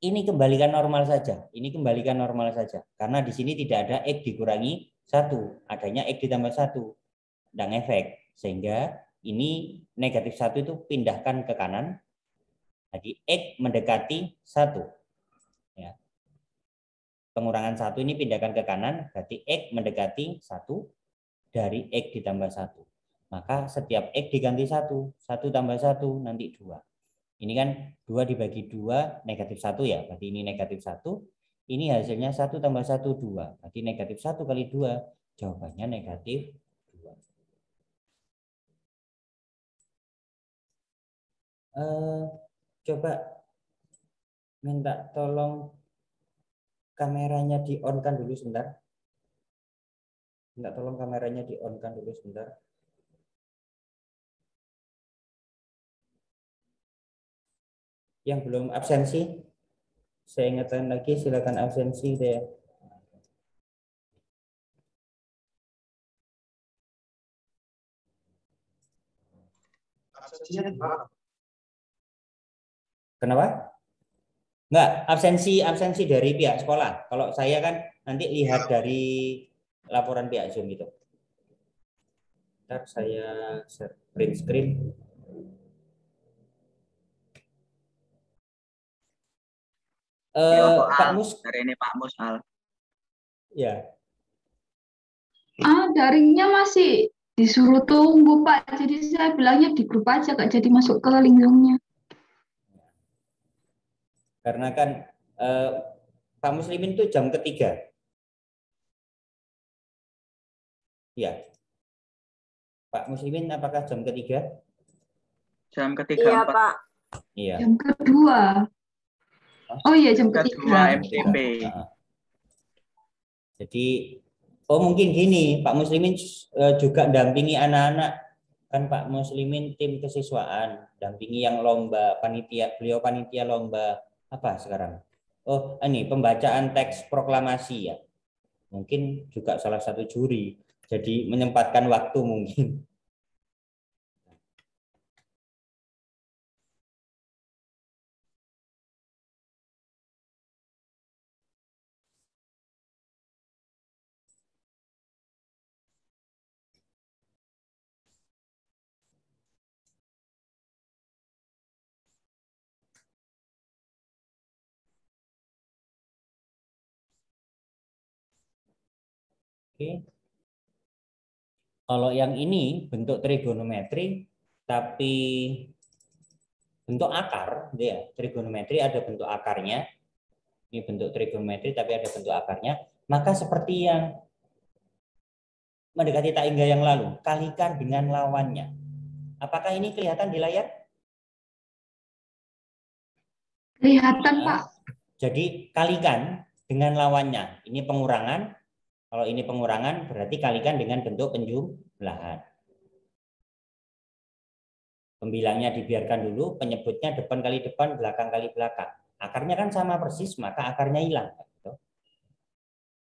Ini kembalikan normal saja. Ini kembalikan normal saja. Karena di sini tidak ada X dikurangi 1. Adanya X ditambah 1. Dan efek. Sehingga ini negatif 1 itu pindahkan ke kanan. Jadi X mendekati 1. Ya. Pengurangan 1 ini pindahkan ke kanan. Berarti X mendekati 1 dari X ditambah 1. Maka setiap X diganti 1. 1 tambah 1 nanti 2. Ini kan 2 dibagi 2 negatif 1 ya. Berarti ini negatif 1. Ini hasilnya 1 tambah 1 2. Berarti negatif 1 kali 2. Jawabannya negatif 2. Coba minta tolong kameranya di-on-kan dulu sebentar. Minta tolong kameranya di-on-kan dulu sebentar. Yang belum absensi, saya ingatkan lagi, silakan absensi deh. Kenapa? Enggak, absensi dari pihak sekolah. Kalau saya kan nanti lihat dari laporan pihak Zoom gitu. Ntar saya print screen. Pak Mus, hari ini Pak Mus Al. ya. Daringnya masih disuruh tunggu Pak. Jadi saya bilangnya di grup aja Kak. Jadi masuk ke link Zoom-nya. Karena kan Pak Muslimin itu jam ketiga. Ya. Pak Muslimin apakah jam ketiga? Jam ketiga. Iya, 4. Pak. Iya. Jam kedua. Oh iya, jam ketiga. MTP. Jadi, mungkin gini, Pak Muslimin juga dampingi anak-anak. Kan Pak Muslimin tim kesiswaan, dampingi yang lomba, panitia, beliau panitia lomba apa sekarang? Oh, ini pembacaan teks proklamasi ya. Mungkin juga salah satu juri. Jadi menyempatkan waktu mungkin. Oke. Kalau yang ini bentuk trigonometri tapi bentuk akar, ya, trigonometri ada bentuk akarnya. Ini bentuk trigonometri tapi ada bentuk akarnya. Maka seperti yang mendekati tak hingga yang lalu, kalikan dengan lawannya. Apakah ini kelihatan di layar? Kelihatan Pak. Jadi kalikan dengan lawannya. Ini pengurangan. Kalau ini pengurangan berarti kalikan dengan bentuk penjumlahan. Pembilangnya dibiarkan dulu, penyebutnya depan kali depan, belakang kali belakang. Akarnya kan sama persis, maka akarnya hilang.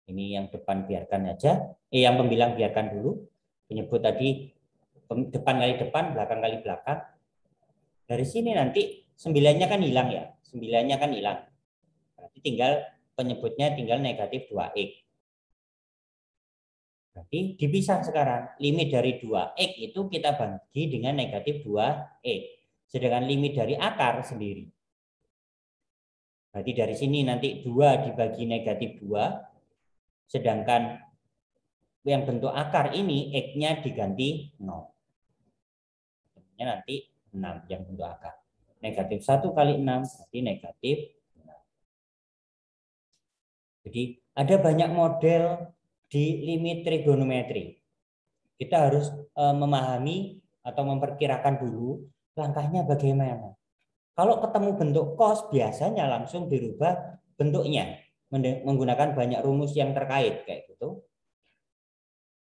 Ini yang depan biarkan aja, yang pembilang biarkan dulu. Penyebut tadi depan kali depan, belakang kali belakang. Dari sini nanti 9-nya kan hilang ya, 9-nya kan hilang. Berarti tinggal penyebutnya tinggal negatif 2x. Berarti dipisah sekarang. Limit dari 2x itu kita bagi dengan negatif 2x. Sedangkan limit dari akar sendiri. Berarti dari sini nanti 2 dibagi negatif 2. Sedangkan yang bentuk akar ini x-nya diganti 0. Nanti 6 yang bentuk akar. Negatif 1 kali 6 berarti negatif 6. Jadi ada banyak model di limit trigonometri. Kita harus memahami atau memperkirakan dulu langkahnya bagaimana. Kalau ketemu bentuk cos biasanya langsung dirubah bentuknya menggunakan banyak rumus yang terkait kayak gitu.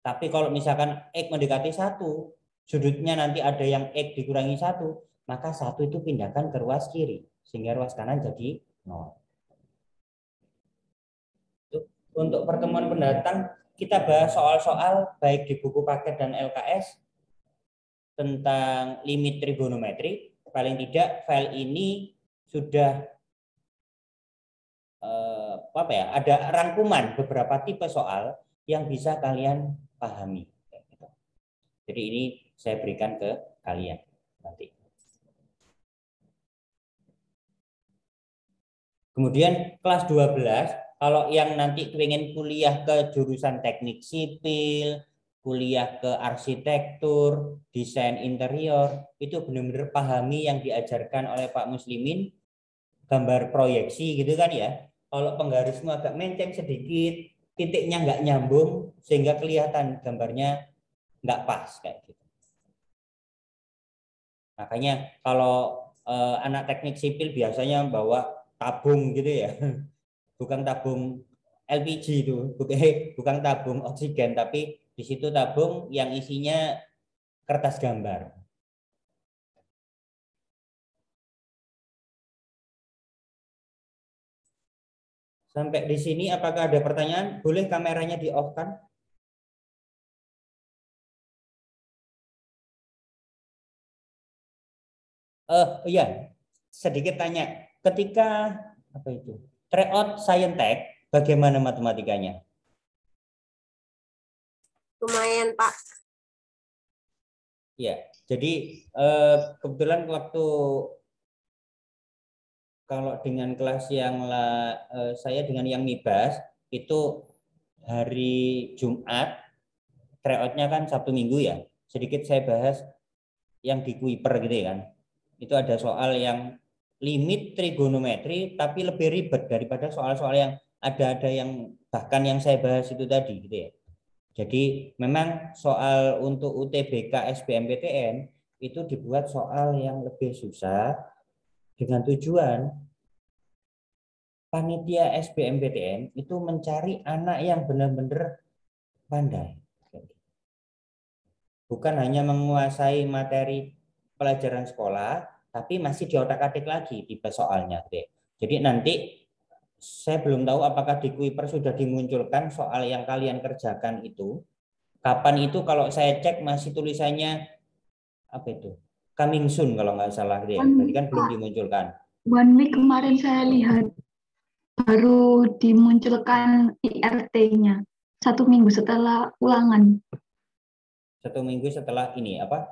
Tapi kalau misalkan x mendekati 1, sudutnya nanti ada yang x dikurangi 1, maka 1 itu pindahkan ke ruas kiri sehingga ruas kanan jadi 0. Untuk pertemuan mendatang kita bahas soal-soal baik di buku paket dan LKS tentang limit trigonometri. Paling tidak file ini sudah ada rangkuman beberapa tipe soal yang bisa kalian pahami. Jadi ini saya berikan ke kalian nanti. Kemudian kelas 12, kalau yang nanti pengen kuliah ke jurusan teknik sipil, kuliah ke arsitektur, desain interior, itu benar-benar pahami yang diajarkan oleh Pak Muslimin, gambar proyeksi gitu kan ya. Kalau penggarismu agak menceng sedikit, titiknya nggak nyambung, sehingga kelihatan gambarnya nggak pas kayak gitu. Makanya kalau anak teknik sipil biasanya bawa tabung gitu ya. Bukan tabung LPG itu, bukan tabung oksigen, tapi di situ tabung yang isinya kertas gambar. Sampai di sini apakah ada pertanyaan? Boleh kameranya di-off-kan? Iya, sedikit tanya. Ketika apa itu? Tryout Scientech, bagaimana matematikanya? Lumayan, Pak. Ya, jadi kebetulan waktu kalau dengan kelas yang saya dengan yang MIBAS itu hari Jumat, tryoutnya kan Sabtu Minggu ya. Sedikit saya bahas yang di Kuiper gitu ya kan. Itu ada soal yang limit trigonometri tapi lebih ribet daripada soal-soal yang ada yang bahkan yang saya bahas itu tadi gitu ya. Jadi memang soal untuk UTBK SBMPTN itu dibuat soal yang lebih susah dengan tujuan panitia SBMPTN itu mencari anak yang benar-benar pandai. Bukan hanya menguasai materi pelajaran sekolah, tapi masih diotak-atik lagi tipe soalnya. Jadi nanti saya belum tahu apakah di Kuiper sudah dimunculkan soal yang kalian kerjakan itu. Kapan itu kalau saya cek masih tulisannya apa itu? Coming soon kalau nggak salah dia. Berarti kan belum dimunculkan. One week kemarin saya lihat baru dimunculkan IRT-nya 1 minggu setelah ulangan. 1 minggu setelah ini apa?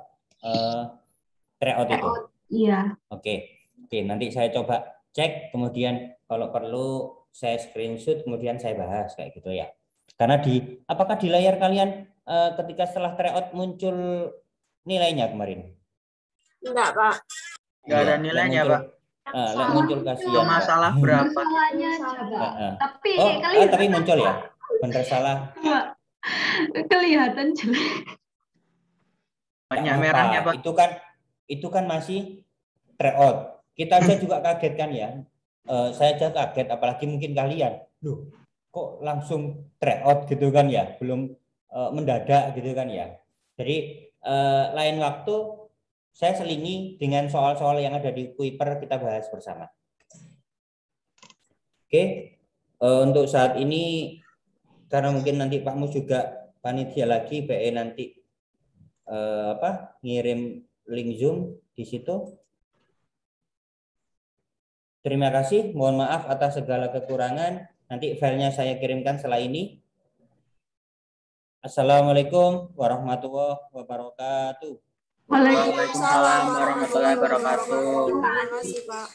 Tryout itu. Iya. Oke, nanti saya coba cek, kemudian kalau perlu saya screenshot, kemudian saya bahas kayak gitu ya. Karena apakah di layar kalian ketika setelah tryout muncul nilainya kemarin? Enggak, Pak. Enggak ada nilainya, Pak. Muncul kasihan. Masalah berapa? Masalahnya coba. Tapi tapi muncul ya. Bener salah. Kelihatan jelek. Banyak merahnya, Pak. Itu kan masih tryout. Kita aja juga kaget kan ya. Saya aja kaget, apalagi mungkin kalian. Loh, kok langsung tryout gitu kan ya? Belum mendadak gitu kan ya. Jadi lain waktu saya selingi dengan soal-soal yang ada di Kuiper, kita bahas bersama. Oke, untuk saat ini karena mungkin nanti Pak Mus juga panitia lagi, BE nanti ngirim link Zoom di situ. Terima kasih, mohon maaf atas segala kekurangan. Nanti filenya saya kirimkan setelah ini. Assalamualaikum warahmatullahi wabarakatuh. Waalaikumsalam warahmatullahi wabarakatuh. Terima kasih, Pak.